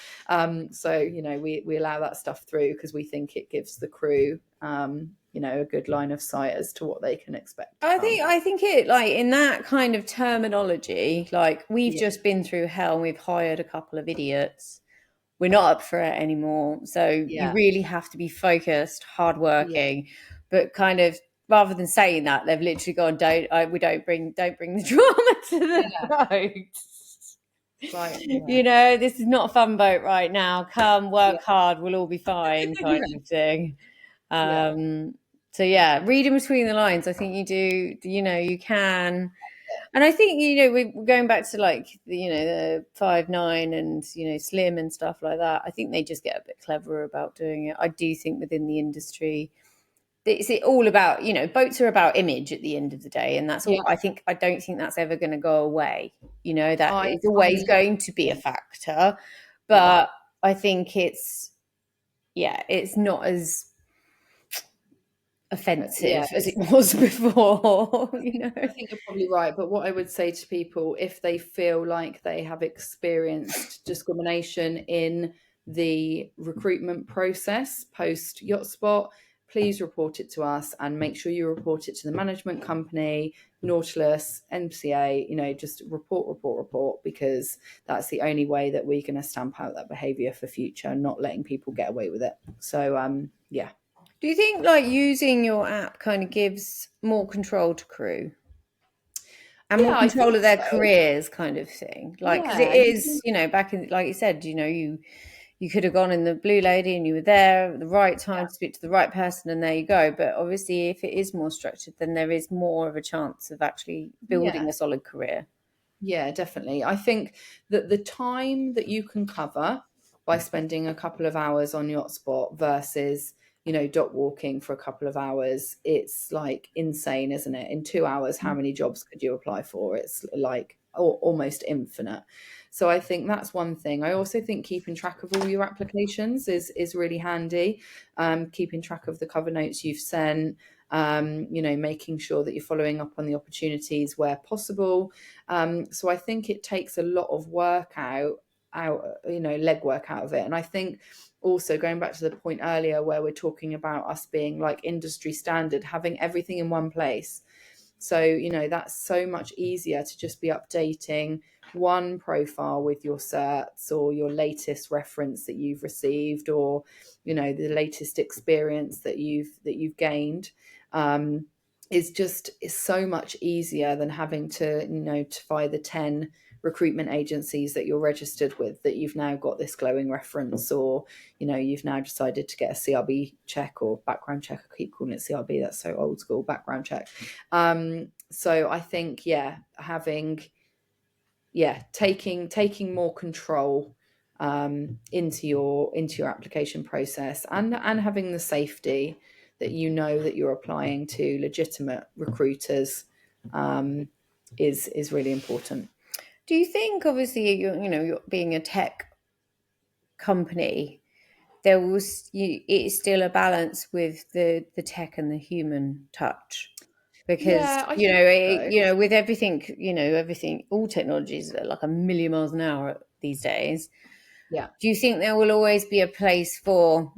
[SPEAKER 2] So we allow that stuff through because we think it gives the crew a good line of sight as to what they can expect.
[SPEAKER 1] I think it, like, in that kind of terminology, like, we've
[SPEAKER 2] Yeah.
[SPEAKER 1] just been through hell and we've hired a couple of idiots. We're not up for it anymore. So you really have to be focused, hardworking, but kind of, rather than saying that, they've literally gone, don't bring the drama to the boat.
[SPEAKER 2] Like,
[SPEAKER 1] this is not a fun boat right now. Come work hard, we'll all be fine, kind of thing. So yeah, reading between the lines, I think you do, you can. And I think, we're going back to like, the 5'9" and, slim and stuff like that. I think they just get a bit cleverer about doing it. I do think within the industry, it's all about, boats are about image at the end of the day. And that's all. I don't think that's ever going to go away. That is always going to be a factor. But I think it's not as offensive as it was before.
[SPEAKER 2] I think you're probably right. But what I would say to people, if they feel like they have experienced discrimination in the recruitment process post YotSpot, please report it to us, and make sure you report it to the management company, Nautilus, NCA, just report, because that's the only way that we're going to stamp out that behaviour for future, not letting people get away with it. So, yeah.
[SPEAKER 1] Do you think like using your app kind of gives more control to crew? And more control of their careers, kind of thing? Like, because it is, back in, like you said, you could have gone in the Blue Lady and you were there at the right time to speak to the right person, and there you go. But obviously, if it is more structured, then there is more of a chance of actually building a solid career.
[SPEAKER 2] Yeah, definitely. I think that the time that you can cover by spending a couple of hours on YotSpot versus, dot walking for a couple of hours. It's like insane, isn't it? In 2 hours, how many jobs could you apply for? It's like almost infinite. So I think that's one thing. I also think keeping track of all your applications is really handy. Keeping track of the cover notes you've sent, making sure that you're following up on the opportunities where possible. So I think it takes a lot of work out, legwork out of it. And I think also going back to the point earlier where we're talking about us being like industry standard, having everything in one place. So, that's so much easier to just be updating one profile with your certs or your latest reference that you've received, or, the latest experience that you've gained. Is so much easier than having to notify the 10 recruitment agencies that you're registered with that you've now got this glowing reference, or you've now decided to get a CRB check or background check. I keep calling it CRB, that's so old school, background check. So I think taking more control into your application process, and having the safety that that you're applying to legitimate recruiters is really important.
[SPEAKER 1] Do you think, obviously, you're being a tech company, it's still a balance with the tech and the human touch? Because
[SPEAKER 2] Yeah, I think so.
[SPEAKER 1] with everything, all technologies are like a million miles an hour these days.
[SPEAKER 2] Yeah.
[SPEAKER 1] Do you think there will always be a place for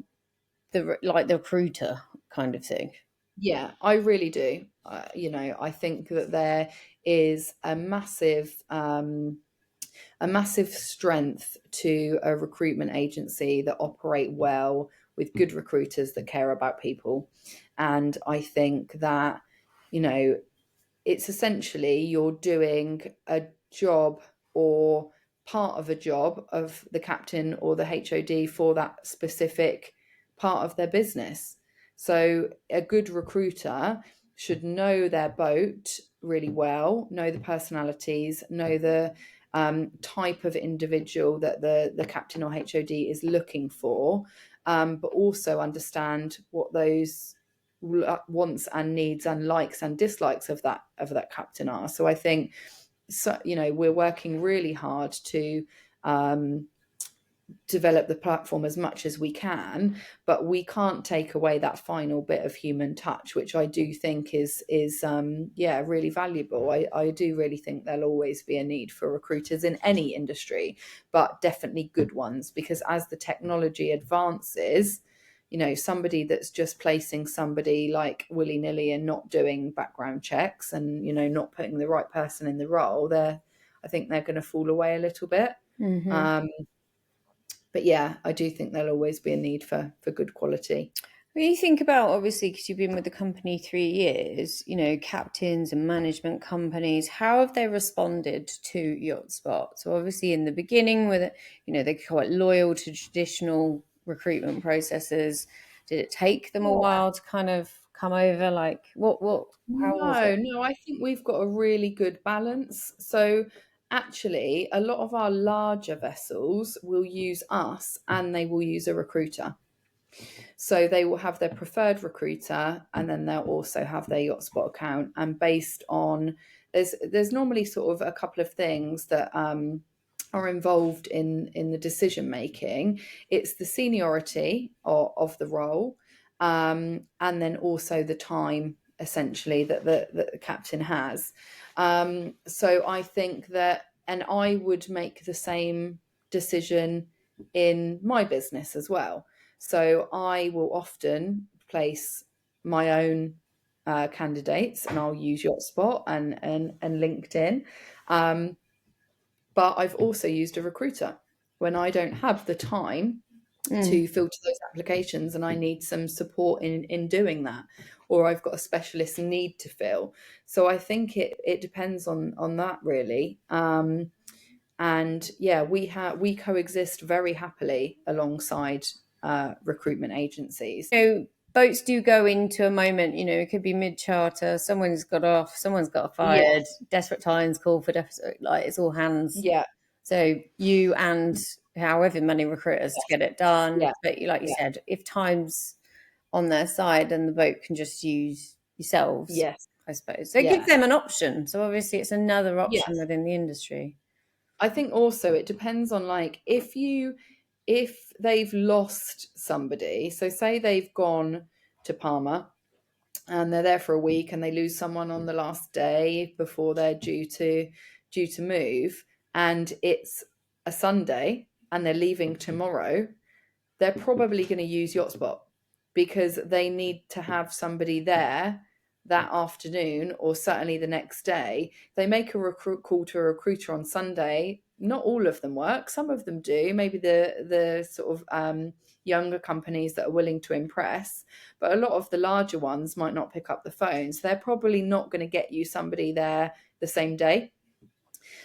[SPEAKER 1] the recruiter kind of thing?
[SPEAKER 2] Yeah, I really do. I think that there is a massive strength to a recruitment agency that operate well with good recruiters that care about people. And I think that, it's essentially you're doing a job or part of a job of the captain or the HOD for that specific part of their business. So a good recruiter should know their boat really well, know the personalities, know the type of individual that the captain or HOD is looking for, but also understand what those wants and needs and likes and dislikes of that captain are. So I think, we're working really hard to develop the platform as much as we can, but we can't take away that final bit of human touch, which I do think is really valuable. I do really think there'll always be a need for recruiters in any industry, but definitely good ones, because as the technology advances, somebody that's just placing somebody like willy-nilly and not doing background checks and not putting the right person in the role, I think they're going to fall away a little bit.
[SPEAKER 1] Mm-hmm.
[SPEAKER 2] But yeah, I do think there'll always be a need for good quality.
[SPEAKER 1] When you think about, obviously, because you've been with the company 3 years, captains and management companies, how have they responded to YotSpot? So obviously in the beginning, with they're quite loyal to traditional recruitment processes. Did it take them a
[SPEAKER 2] Yeah.
[SPEAKER 1] while to kind of come over? Like how was it?
[SPEAKER 2] No, I think we've got a really good balance. So actually, a lot of our larger vessels will use us and they will use a recruiter. So they will have their preferred recruiter, and then they'll also have their YotSpot account. And based on there's normally sort of a couple of things that are involved in the decision making. It's the seniority of the role, and then also the time essentially that the captain has. So I think that, and I would make the same decision in my business as well. So I will often place my own candidates, and I'll use YotSpot and LinkedIn. But I've also used a recruiter when I don't have the time to filter those applications and I need some support in doing that, or I've got a specialist need to fill. So I think it depends on that really. And yeah, we coexist very happily alongside recruitment agencies.
[SPEAKER 1] So boats do go into a moment, it could be mid-charter, someone's got off, someone's got
[SPEAKER 2] Yeah,
[SPEAKER 1] fired, desperate times call for desperate, like it's all hands.
[SPEAKER 2] yeah,
[SPEAKER 1] So you and however many recruiters to get it done.
[SPEAKER 2] Yeah.
[SPEAKER 1] But like you
[SPEAKER 2] Yeah.
[SPEAKER 1] said, if time's on their side and the boat can just use yourselves,
[SPEAKER 2] Yes.
[SPEAKER 1] I suppose. So it gives
[SPEAKER 2] Yeah.
[SPEAKER 1] them an option. So obviously it's another option
[SPEAKER 2] Yes.
[SPEAKER 1] within the industry.
[SPEAKER 2] I think also it depends on like if they've lost somebody, so say they've gone to Palma and they're there for a week and they lose someone on the last day before they're due to move, and it's a Sunday and they're leaving tomorrow, they're probably going to use YotSpot because they need to have somebody there that afternoon or certainly the next day. They make a call to a recruiter on Sunday. Not all of them work. Some of them do. Maybe the sort of younger companies that are willing to impress, but a lot of the larger ones might not pick up the phone. So they're probably not going to get you somebody there the same day.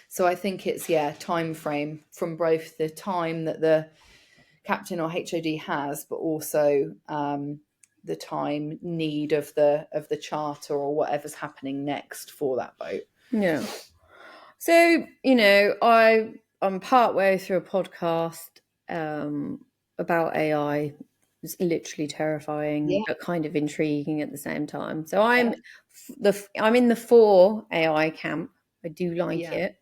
[SPEAKER 2] So I think it's time frame from both the time that the captain or HOD has, but also the time need of the charter or whatever's happening next for that boat.
[SPEAKER 1] Yeah. So, I'm part way through a podcast about AI. It's literally terrifying, but kind of intriguing at the same time. So I'm in the for AI camp. I do like it.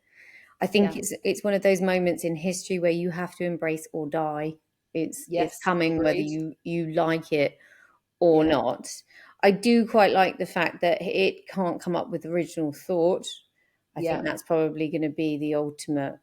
[SPEAKER 1] I think it's one of those moments in history where you have to embrace or die. It's coming whether you like it or not. I do quite like the fact that it can't come up with original thought. I think that's probably going to be the ultimate,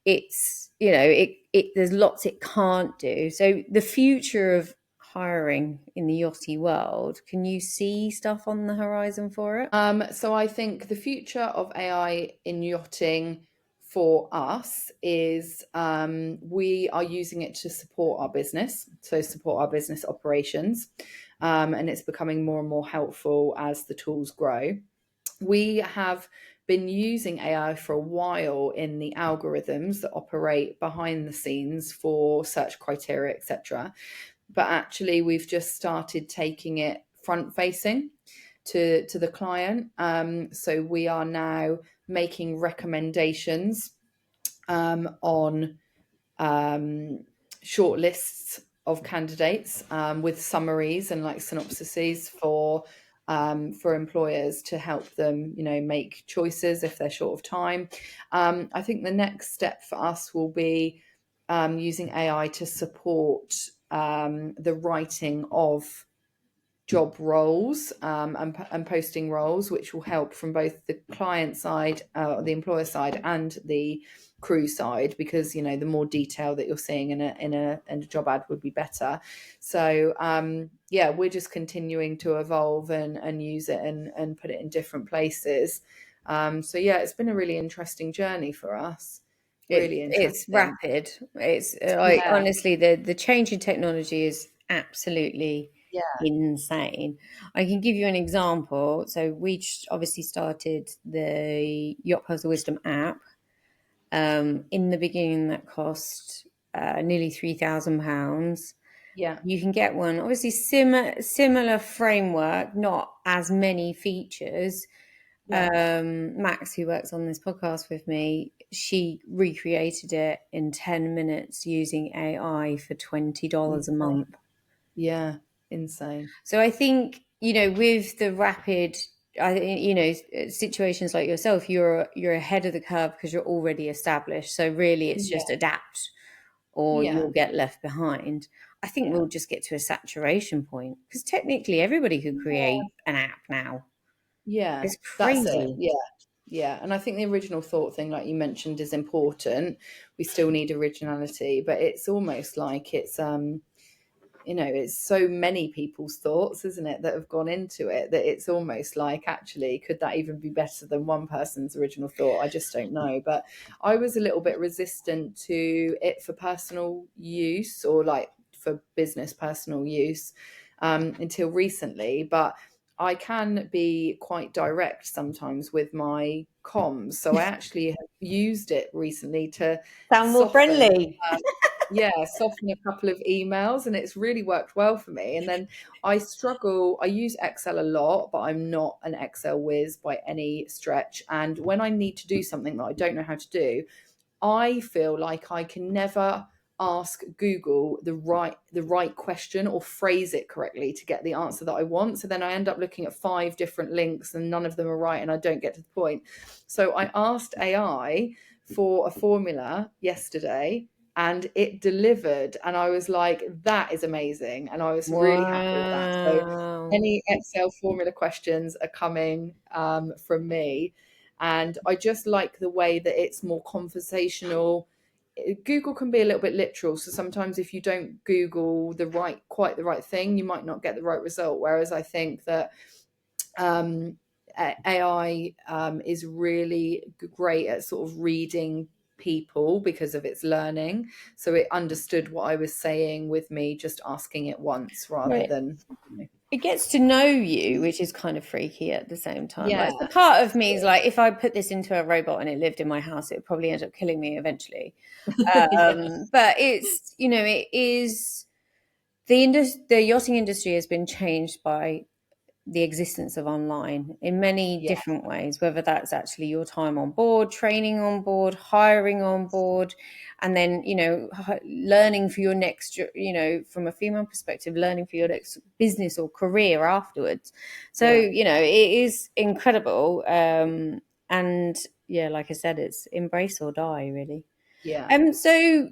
[SPEAKER 1] there's lots it can't do. So the future of hiring in the yachty world, can you see stuff on the horizon for it?
[SPEAKER 2] So I think the future of AI in yachting for us is we are using it to support our business, so support our business operations, and it's becoming more and more helpful as the tools grow. We have been using AI for a while in the algorithms that operate behind the scenes for search criteria, etc. But actually, we've just started taking it front facing to the client. So we are now making recommendations on short lists of candidates with summaries and like synopsises for employers to help them, make choices if they're short of time. I think the next step for us will be using AI to support the writing of job roles and posting roles, which will help from both the client side, the employer side, and the crew side, because the more detail that you're seeing in a job ad would be better. So we're just continuing to evolve and use it and put it in different places. It's been a really interesting journey for us. Really interesting.
[SPEAKER 1] It's rapid. It's honestly the change in technology is absolutely insane. I can give you an example. So we obviously started the Yacht Puzzle Wisdom app. In the beginning, that cost nearly £3,000.
[SPEAKER 2] Yeah.
[SPEAKER 1] You can get one, obviously similar framework, not as many features. Max, who works on this podcast with me, she recreated it in 10 minutes using AI for $20 a month.
[SPEAKER 2] Yeah, insane.
[SPEAKER 1] So I think, with the rapid, situations like yourself, you're ahead of the curve because you're already established. So really it's just adapt or you'll get left behind. I think we'll just get to a saturation point because technically everybody could create an app now.
[SPEAKER 2] Yeah,
[SPEAKER 1] It's
[SPEAKER 2] that's it.
[SPEAKER 1] crazy.
[SPEAKER 2] Yeah. And I think the original thought thing, like you mentioned, is important. We still need originality, but it's almost like it's it's so many people's thoughts, isn't it, that have gone into it, that it's almost like, actually, could that even be better than one person's original thought? I just don't know. But I was a little bit resistant to it for personal use, or like for business personal use, until recently. But I can be quite direct sometimes with my comms. So I actually have used it recently to
[SPEAKER 1] Sound more friendly.
[SPEAKER 2] soften a couple of emails, and it's really worked well for me. And then I use Excel a lot, but I'm not an Excel whiz by any stretch. And when I need to do something that I don't know how to do, I feel like I can never ask Google the right question or phrase it correctly to get the answer that I want. So then I end up looking at 5 different links and none of them are right and I don't get to the point. So I asked AI for a formula yesterday and it delivered, and I was like, that is amazing, and I was really happy with that. So
[SPEAKER 1] Wow.
[SPEAKER 2] any Excel formula questions are coming from me, and I just like the way that it's more conversational. Google can be a little bit literal, so sometimes if you don't Google quite the right thing, you might not get the right result. Whereas I think that AI is really great at sort of reading people because of its learning. So it understood what I was saying with me just asking it once rather
[SPEAKER 1] Right.
[SPEAKER 2] than.
[SPEAKER 1] It gets to know you, which is kind of freaky at the same time.
[SPEAKER 2] Yeah.
[SPEAKER 1] Like, the part of me is like, if I put this into a robot and it lived in my house, it would probably end up killing me eventually.
[SPEAKER 2] Yeah.
[SPEAKER 1] But it's, it is the yachting industry has been changed by the existence of online in many
[SPEAKER 2] Yeah.
[SPEAKER 1] different ways, whether that's actually your time on board, training on board, hiring on board, and then, learning for your next, from a female perspective, learning for your next business or career afterwards. So,
[SPEAKER 2] Yeah.
[SPEAKER 1] it is incredible. And yeah, like I said, it's embrace or die, really.
[SPEAKER 2] Yeah.
[SPEAKER 1] So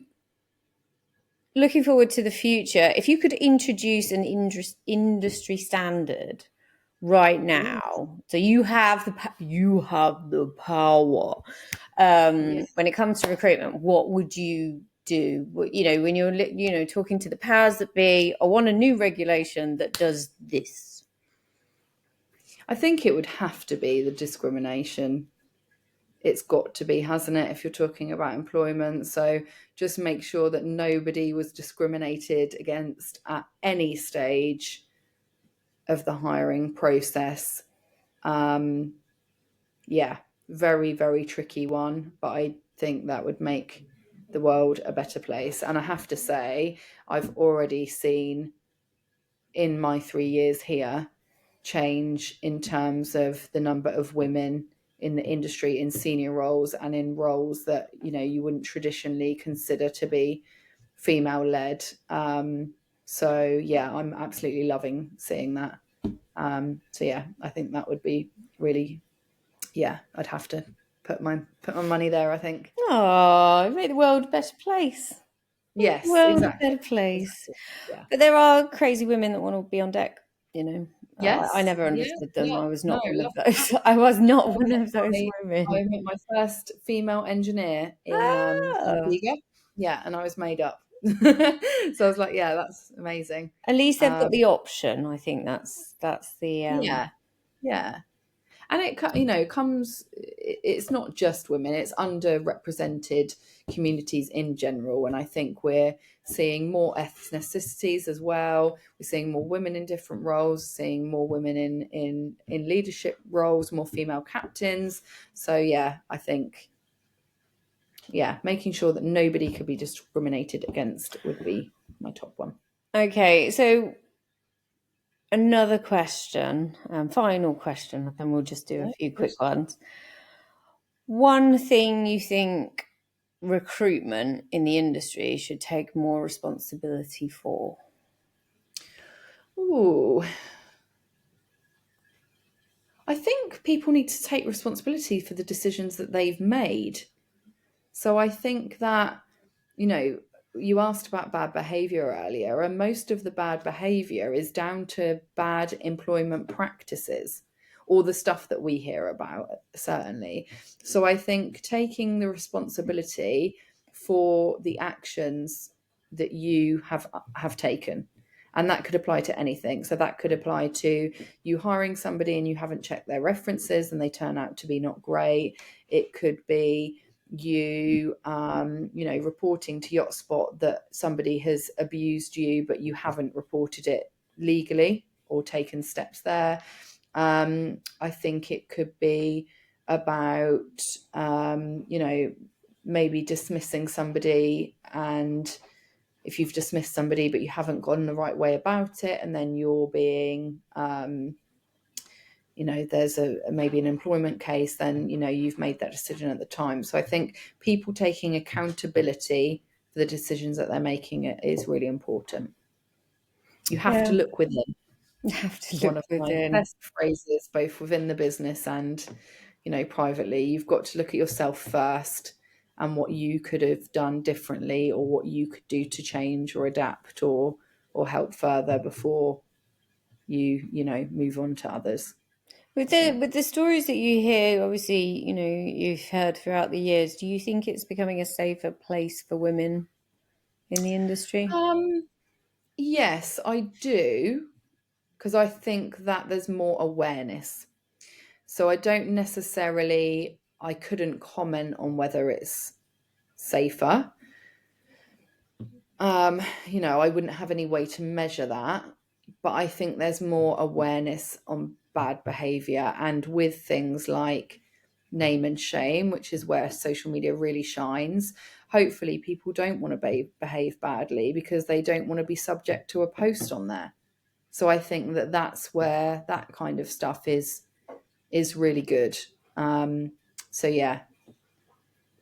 [SPEAKER 1] looking forward to the future, if you could introduce an industry standard right
[SPEAKER 2] Ooh.
[SPEAKER 1] now, so you have the power,
[SPEAKER 2] Yeah.
[SPEAKER 1] when it comes to recruitment, what would you do? When you're talking to the powers that be, I want a new regulation that does this.
[SPEAKER 2] I think it would have to be the discrimination. It's got to be, hasn't it, if you're talking about employment? So just make sure that nobody was discriminated against at any stage of the hiring process. Yeah, very, very tricky one, but I think that would make the world a better place. And I have to say, I've already seen in my 3 years here change in terms of the number of women in the industry in senior roles and in roles that you wouldn't traditionally consider to be female led. So yeah, I'm absolutely loving seeing that. So yeah, I think that would be really, yeah, I'd have to put my money there, I think.
[SPEAKER 1] Oh, make the world a better place. Make the
[SPEAKER 2] Yes,
[SPEAKER 1] world a
[SPEAKER 2] exactly.
[SPEAKER 1] better place.
[SPEAKER 2] Exactly. Yeah.
[SPEAKER 1] But there are crazy women that want to be on deck, I
[SPEAKER 2] Yes.
[SPEAKER 1] never
[SPEAKER 2] Yeah.
[SPEAKER 1] understood them.
[SPEAKER 2] Yeah.
[SPEAKER 1] I was
[SPEAKER 2] No,
[SPEAKER 1] not one of
[SPEAKER 2] love
[SPEAKER 1] those. I was not
[SPEAKER 2] I
[SPEAKER 1] one
[SPEAKER 2] met
[SPEAKER 1] of those
[SPEAKER 2] my
[SPEAKER 1] women.
[SPEAKER 2] I met my first female engineer in
[SPEAKER 1] Oh,
[SPEAKER 2] Antigua. Yeah, and I was made up. So I was like, yeah, that's amazing.
[SPEAKER 1] at least they've got
[SPEAKER 2] Um,
[SPEAKER 1] the option. I think that's the
[SPEAKER 2] yeah, yeah. And it comes, it's not just women, it's underrepresented communities in general. And I think we're seeing more ethnicities as well. We're seeing more women in different roles, seeing more women in leadership roles, more female captains. So yeah, I think, yeah, making sure that nobody could be discriminated against would be my top one.
[SPEAKER 1] Okay. So another question, final question, then we'll just do a
[SPEAKER 2] Yeah,
[SPEAKER 1] few
[SPEAKER 2] of
[SPEAKER 1] quick
[SPEAKER 2] course.
[SPEAKER 1] ones. One thing you think recruitment in the industry should take more responsibility for?
[SPEAKER 2] Ooh, I think people need to take responsibility for the decisions that they've made. So I think that, you know, you asked about bad behavior earlier, and most of the bad behavior is down to bad employment practices or the stuff that we hear about, certainly. So I think taking the responsibility for the actions that you have taken, and that could apply to anything. So that could apply to you hiring somebody and you haven't checked their references and they turn out to be not great. It could be you reporting to YotSpot that somebody has abused you but you haven't reported it legally or taken steps there. I think it could be about maybe dismissing somebody, and if you've dismissed somebody but you haven't gone the right way about it, and then you're being there's maybe an employment case, then you've made that decision at the time. So I think people taking accountability for the decisions that they're making is really important. You have to look within.
[SPEAKER 1] Have to
[SPEAKER 2] One
[SPEAKER 1] look
[SPEAKER 2] of my
[SPEAKER 1] within.
[SPEAKER 2] best phrases, both within the business and privately. You've got to look at yourself first and what you could have done differently, or what you could do to change or adapt or help further before you move on to others.
[SPEAKER 1] With the stories that you hear, obviously, you've heard throughout the years, do you think it's becoming a safer place for women in the industry?
[SPEAKER 2] Yes, I do, because I think that there's more awareness. So I couldn't comment on whether it's safer. I wouldn't have any way to measure that, but I think there's more awareness on bad behavior, and with things like name and shame, which is where social media really shines. Hopefully people don't want to behave badly because they don't want to be subject to a post on there. So I think that's where that kind of stuff is really good. So yeah,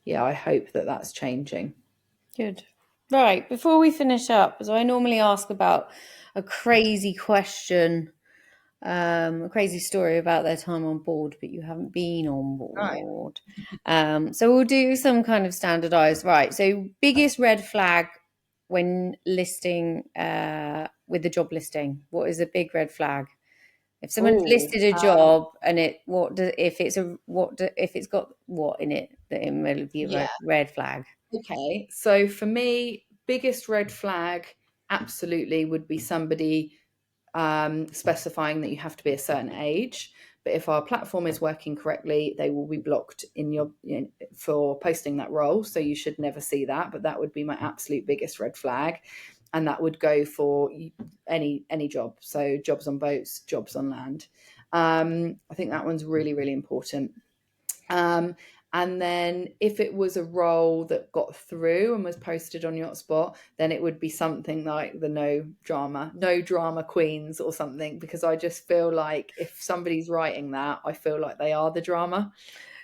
[SPEAKER 2] I hope that that's changing.
[SPEAKER 1] Good. Right. Before we finish up, as I normally ask about a crazy question, a crazy story about their time on board, but you haven't been on
[SPEAKER 2] Right.
[SPEAKER 1] board. So we'll do some kind of standardized. Right. So biggest red flag when listing with the job listing. What is a big red flag? If someone's
[SPEAKER 2] Oh,
[SPEAKER 1] listed a job and if it's got what in it that it may be a
[SPEAKER 2] yeah.
[SPEAKER 1] red flag.
[SPEAKER 2] Okay. So for me, biggest red flag absolutely would be somebody specifying that you have to be a certain age. But if our platform is working correctly, they will be blocked for posting that role. So you should never see that. But that would be my absolute biggest red flag, and that would go for any job. So jobs on boats, jobs on land. I think that one's really, really important. And then if it was a role that got through and was posted on YotSpot, then it would be something like the no drama queens or something, because I just feel like if somebody's writing that, I feel like they are the drama.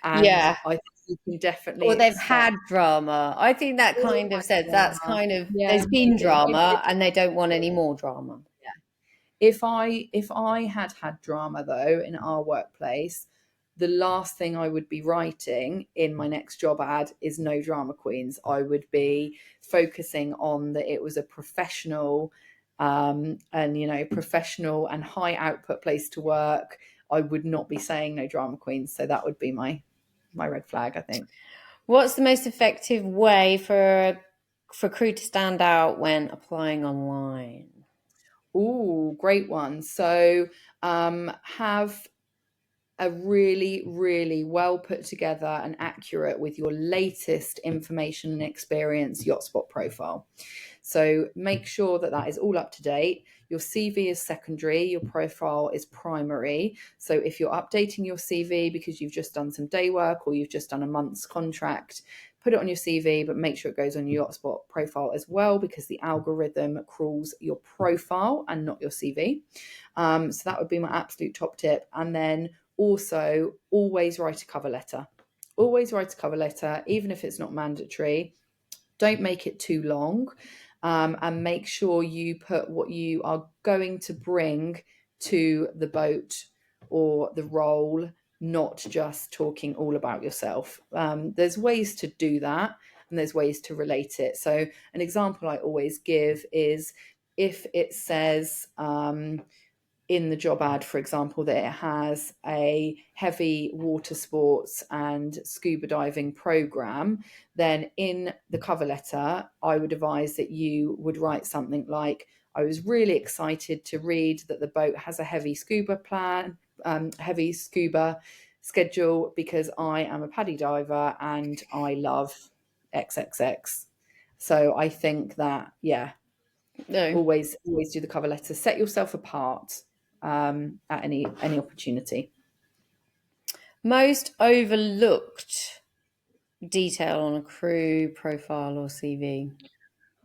[SPEAKER 2] And
[SPEAKER 1] Yeah.
[SPEAKER 2] I think you can definitely
[SPEAKER 1] Or they've
[SPEAKER 2] expect
[SPEAKER 1] had drama. I think that kind of says that's
[SPEAKER 2] drama.
[SPEAKER 1] kind of
[SPEAKER 2] Yeah.
[SPEAKER 1] there's been
[SPEAKER 2] It
[SPEAKER 1] drama and they don't want any more drama.
[SPEAKER 2] If I had drama though in our workplace, the last thing I would be writing in my next job ad is no drama queens. I would be focusing on that it was a professional professional and high output place to work. I would not be saying no drama queens. So that would be my red flag, I think.
[SPEAKER 1] What's the most effective way for crew to stand out when applying online?
[SPEAKER 2] Ooh, great one. So have a really, really well put together and accurate with your latest information and experience YotSpot profile. So make sure that that is all up to date. Your CV is secondary, your profile is primary. So if you're updating your CV because you've just done some day work or you've just done a month's contract, put it on your CV, but make sure it goes on your YotSpot profile as well, because the algorithm crawls your profile and not your CV. So that would be my absolute top tip. And then also always write a cover letter. Always write a cover letter, even if it's not mandatory. Don't make it too long, and make sure you put what you are going to bring to the boat or the role, not just talking all about yourself. There's ways to do that, and there's ways to relate it. So an example I always give is if it says in the job ad, for example, that it has a heavy water sports and scuba diving program, then in the cover letter, I would advise that you would write something like, I was really excited to read that the boat has a heavy scuba schedule because I am a paddy diver and I love XXX. So I think that,
[SPEAKER 1] No.
[SPEAKER 2] always do the cover letter. Set yourself apart at any opportunity.
[SPEAKER 1] Most overlooked detail on a crew profile or CV.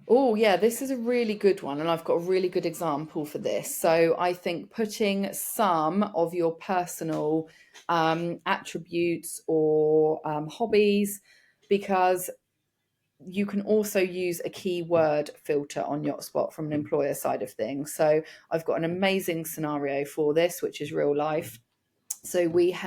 [SPEAKER 2] Oh, yeah, this is a really good one, and I've got a really good example for this. So I think putting some of your personal attributes or hobbies, because you can also use a keyword filter on YotSpot from an employer side of things. So I've got an amazing scenario for this, which is real life. So we've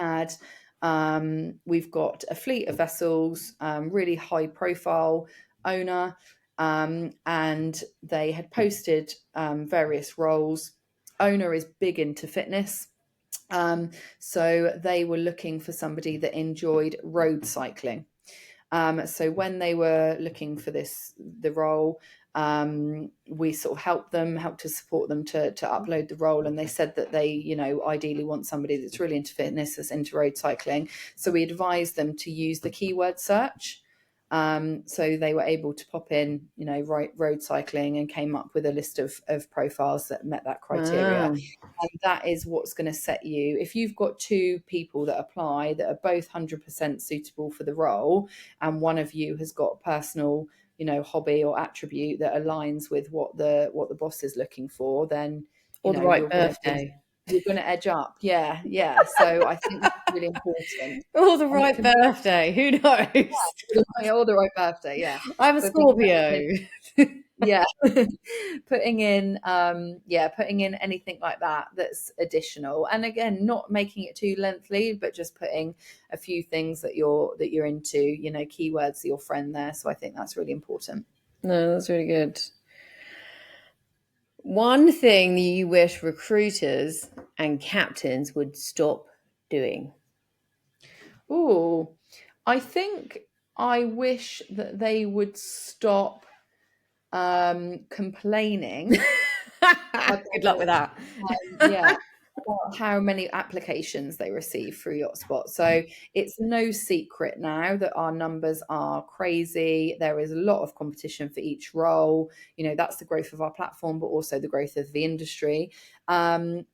[SPEAKER 2] got a fleet of vessels, really high profile owner, and they had posted various roles. Owner is big into fitness. So they were looking for somebody that enjoyed road cycling. So when they were looking for the role, we sort of helped to support them to upload the role. And they said that they, ideally want somebody that's really into fitness, that's into road cycling. So we advised them to use the keyword search. So they were able to pop in, road cycling, and came up with a list of profiles that met that criteria.
[SPEAKER 1] Wow.
[SPEAKER 2] And that is what's going to set you. If you've got two people that apply that are both 100% suitable for the role, and one of you has got a personal, hobby or attribute that aligns with what the boss is looking for, then
[SPEAKER 1] Or the right
[SPEAKER 2] you're going to edge up. Yeah. So I think that's really important.
[SPEAKER 1] Or the
[SPEAKER 2] And it
[SPEAKER 1] right
[SPEAKER 2] can
[SPEAKER 1] birthday. Who knows?
[SPEAKER 2] or the right birthday. Yeah.
[SPEAKER 1] I'm a
[SPEAKER 2] So I think
[SPEAKER 1] Scorpio.
[SPEAKER 2] yeah putting in anything like that that's additional, and again, not making it too lengthy, but just putting a few things that you're into, keywords, your friend there. So I think that's really important.
[SPEAKER 1] No, that's really good. One thing that you wish recruiters and captains would stop doing.
[SPEAKER 2] Oh, I think I wish that they would stop complaining.
[SPEAKER 1] Good luck with that.
[SPEAKER 2] Yeah, about how many applications they receive through YotSpot. So it's no secret now that our numbers are crazy. There is a lot of competition for each role. That's the growth of our platform, but also the growth of the industry. And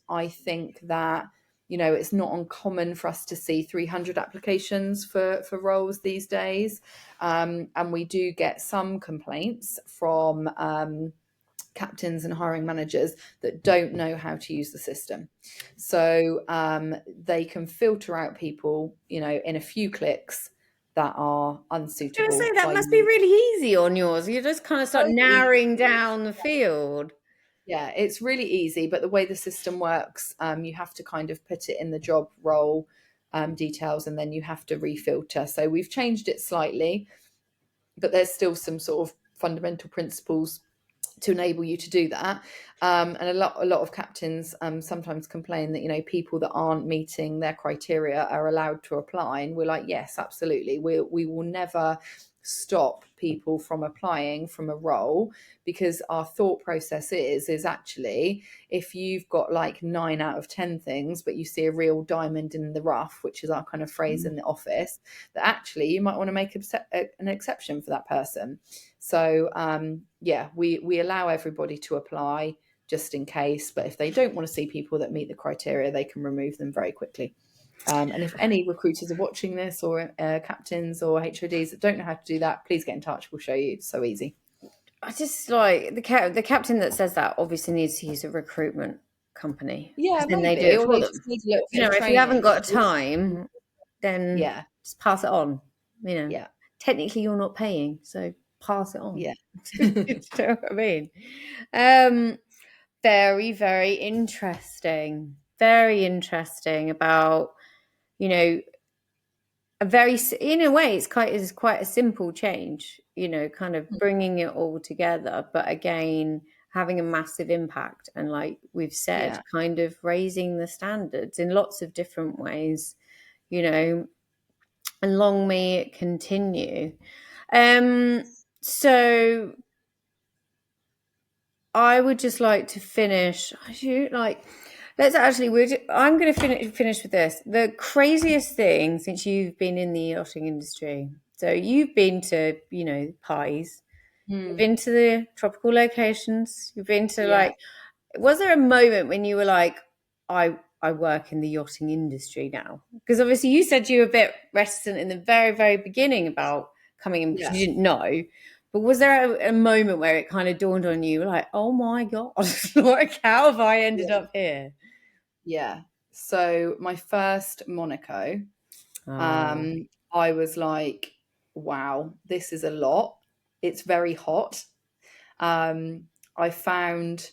[SPEAKER 2] I think that it's not uncommon for us to see 300 applications for roles these days. And we do get some complaints from captains and hiring managers that don't know how to use the system. So they can filter out people, in a few clicks that are
[SPEAKER 1] I was going to
[SPEAKER 2] unsuitable
[SPEAKER 1] say that
[SPEAKER 2] by
[SPEAKER 1] must be
[SPEAKER 2] you.
[SPEAKER 1] really easy on yours. You just kind of start narrowing down the field.
[SPEAKER 2] Yeah, it's really easy, but the way the system works, you have to kind of put it in the job role details, and then you have to refilter. So we've changed it slightly, but there's still some sort of fundamental principles to enable you to do that. And a lot of captains sometimes complain that people that aren't meeting their criteria are allowed to apply, and we're like, yes, absolutely, we will never stop people from applying from a role, because our thought process is actually, if you've got like 9 out of 10 things, but you see a real diamond in the rough, which is our kind of phrase in the office, that actually you might want to make an exception for that person. So we allow everybody to apply just in case, but if they don't want to see people that meet the criteria, they can remove them very quickly. And if any recruiters are watching this, or captains or HODs that don't know how to do that, please get in touch. We'll show you. It's so easy.
[SPEAKER 1] I just like the captain that says that obviously needs to use a recruitment company.
[SPEAKER 2] Yeah,
[SPEAKER 1] Then they do
[SPEAKER 2] maybe,
[SPEAKER 1] it
[SPEAKER 2] or
[SPEAKER 1] for
[SPEAKER 2] they
[SPEAKER 1] them.
[SPEAKER 2] just need a little bit of
[SPEAKER 1] If you haven't
[SPEAKER 2] training.
[SPEAKER 1] got time, then
[SPEAKER 2] Yeah,
[SPEAKER 1] just pass it on.
[SPEAKER 2] yeah,
[SPEAKER 1] Technically you're not paying, so pass it on.
[SPEAKER 2] yeah.
[SPEAKER 1] Do you know what I mean? Very, very interesting. Very interesting about, in a way, it's quite a simple change, kind of bringing it all together, but again, having a massive impact. And like we've said,
[SPEAKER 2] Yeah.
[SPEAKER 1] kind of raising the standards in lots of different ways, and long may it continue. So I would just like to finish. I'm going to finish with this. The craziest thing since you've been in the yachting industry. So you've been to, pies. You've been to the tropical locations. You've been to was there a moment when you were like, I work in the yachting industry now? Because obviously you said you were a bit reticent in the very, very beginning about coming in because you didn't know. But was there a moment where it kind of dawned on you, like, oh my God, like, how have I ended
[SPEAKER 2] Yeah.
[SPEAKER 1] up here?
[SPEAKER 2] Yeah. So my first Monaco,
[SPEAKER 1] Ah,
[SPEAKER 2] I was like, wow, this is a lot. It's very hot. I found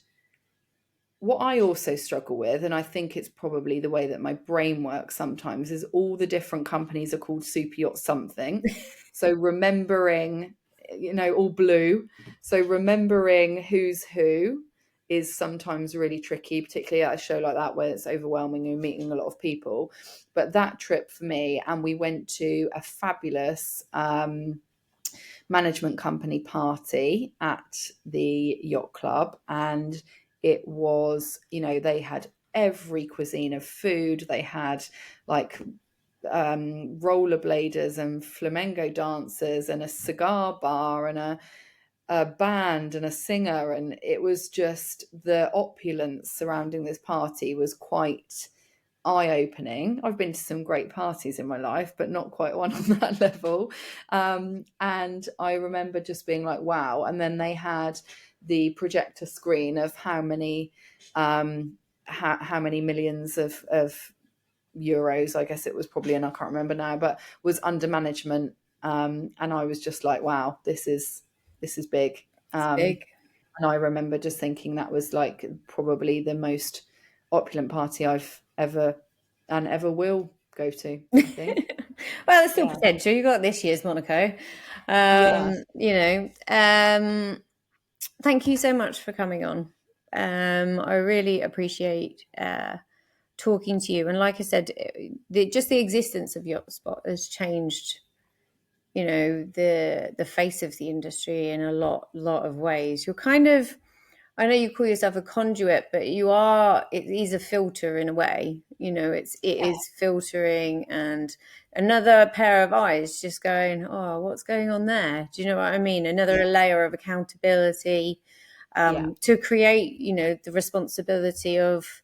[SPEAKER 2] what I also struggle with, and I think it's probably the way that my brain works sometimes, is all the different companies are called super yacht something. So remembering, all blue. So remembering who's who is sometimes really tricky, particularly at a show like that where it's overwhelming and meeting a lot of people. But that trip for me, and we went to a fabulous management company party at the yacht club, and it was, they had every cuisine of food. They had like rollerbladers and flamenco dancers and a cigar bar and a band and a singer, and it was just the opulence surrounding this party was quite eye-opening. I've been to some great parties in my life, but not quite one on that level. And I remember just being like, wow. And then they had the projector screen of how many how many millions of euros, I guess it was probably, and I can't remember now, but was under management. And I was just like, wow, this is big.
[SPEAKER 1] it's big.
[SPEAKER 2] And I remember just thinking that was like probably the most opulent party I've ever and ever will go to, I think.
[SPEAKER 1] Well, there's still
[SPEAKER 2] Yeah.
[SPEAKER 1] potential. You got this year's Monaco.
[SPEAKER 2] Yeah.
[SPEAKER 1] Thank you so much for coming on. I really appreciate talking to you. And like I said, just the existence of YotSpot has changed, the face of the industry in a lot of ways. You're kind of, I know you call yourself a conduit, but it is a filter in a way. It is filtering, and another pair of eyes just going, oh, what's going on there? Do you know what I mean? Another
[SPEAKER 2] Yeah.
[SPEAKER 1] layer of accountability
[SPEAKER 2] Yeah.
[SPEAKER 1] to create, the responsibility of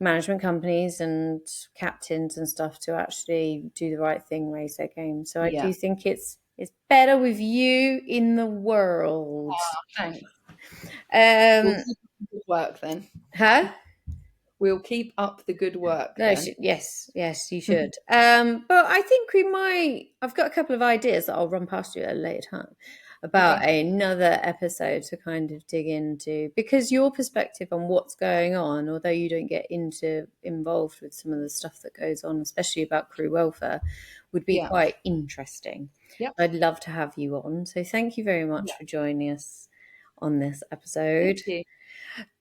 [SPEAKER 1] management companies and captains and stuff to actually do the right thing, raise their game. So I
[SPEAKER 2] Yeah.
[SPEAKER 1] do think it's better with you in the world.
[SPEAKER 2] Thanks. We'll
[SPEAKER 1] Um,
[SPEAKER 2] keep up the good work then.
[SPEAKER 1] huh?
[SPEAKER 2] We'll keep up the good work
[SPEAKER 1] No,
[SPEAKER 2] then.
[SPEAKER 1] yes, you should. But I think we might. I've got a couple of ideas that I'll run past you at a later time about
[SPEAKER 2] Okay.
[SPEAKER 1] another episode to kind of dig into, because your perspective on what's going on, although you don't get involved with some of the stuff that goes on, especially about crew welfare, would be
[SPEAKER 2] Yeah.
[SPEAKER 1] quite interesting.
[SPEAKER 2] Yep.
[SPEAKER 1] I'd love to have you on. So thank you very much
[SPEAKER 2] Yeah.
[SPEAKER 1] for joining us on this episode.
[SPEAKER 2] Thank you.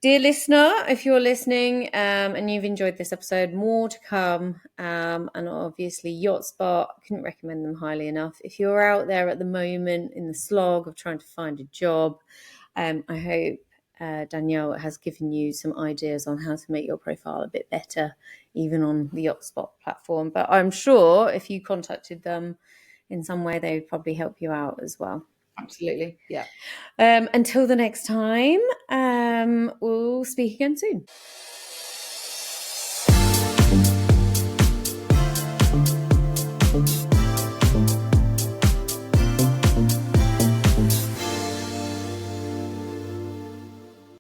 [SPEAKER 1] Dear listener, if you're listening and you've enjoyed this episode, more to come. And obviously, YotSpot, I couldn't recommend them highly enough. If you're out there at the moment in the slog of trying to find a job, I hope Danielle has given you some ideas on how to make your profile a bit better, even on the YotSpot platform. But I'm sure if you contacted them in some way, they would probably help you out as well.
[SPEAKER 2] Absolutely. Yeah.
[SPEAKER 1] Until the next time, we'll speak again soon.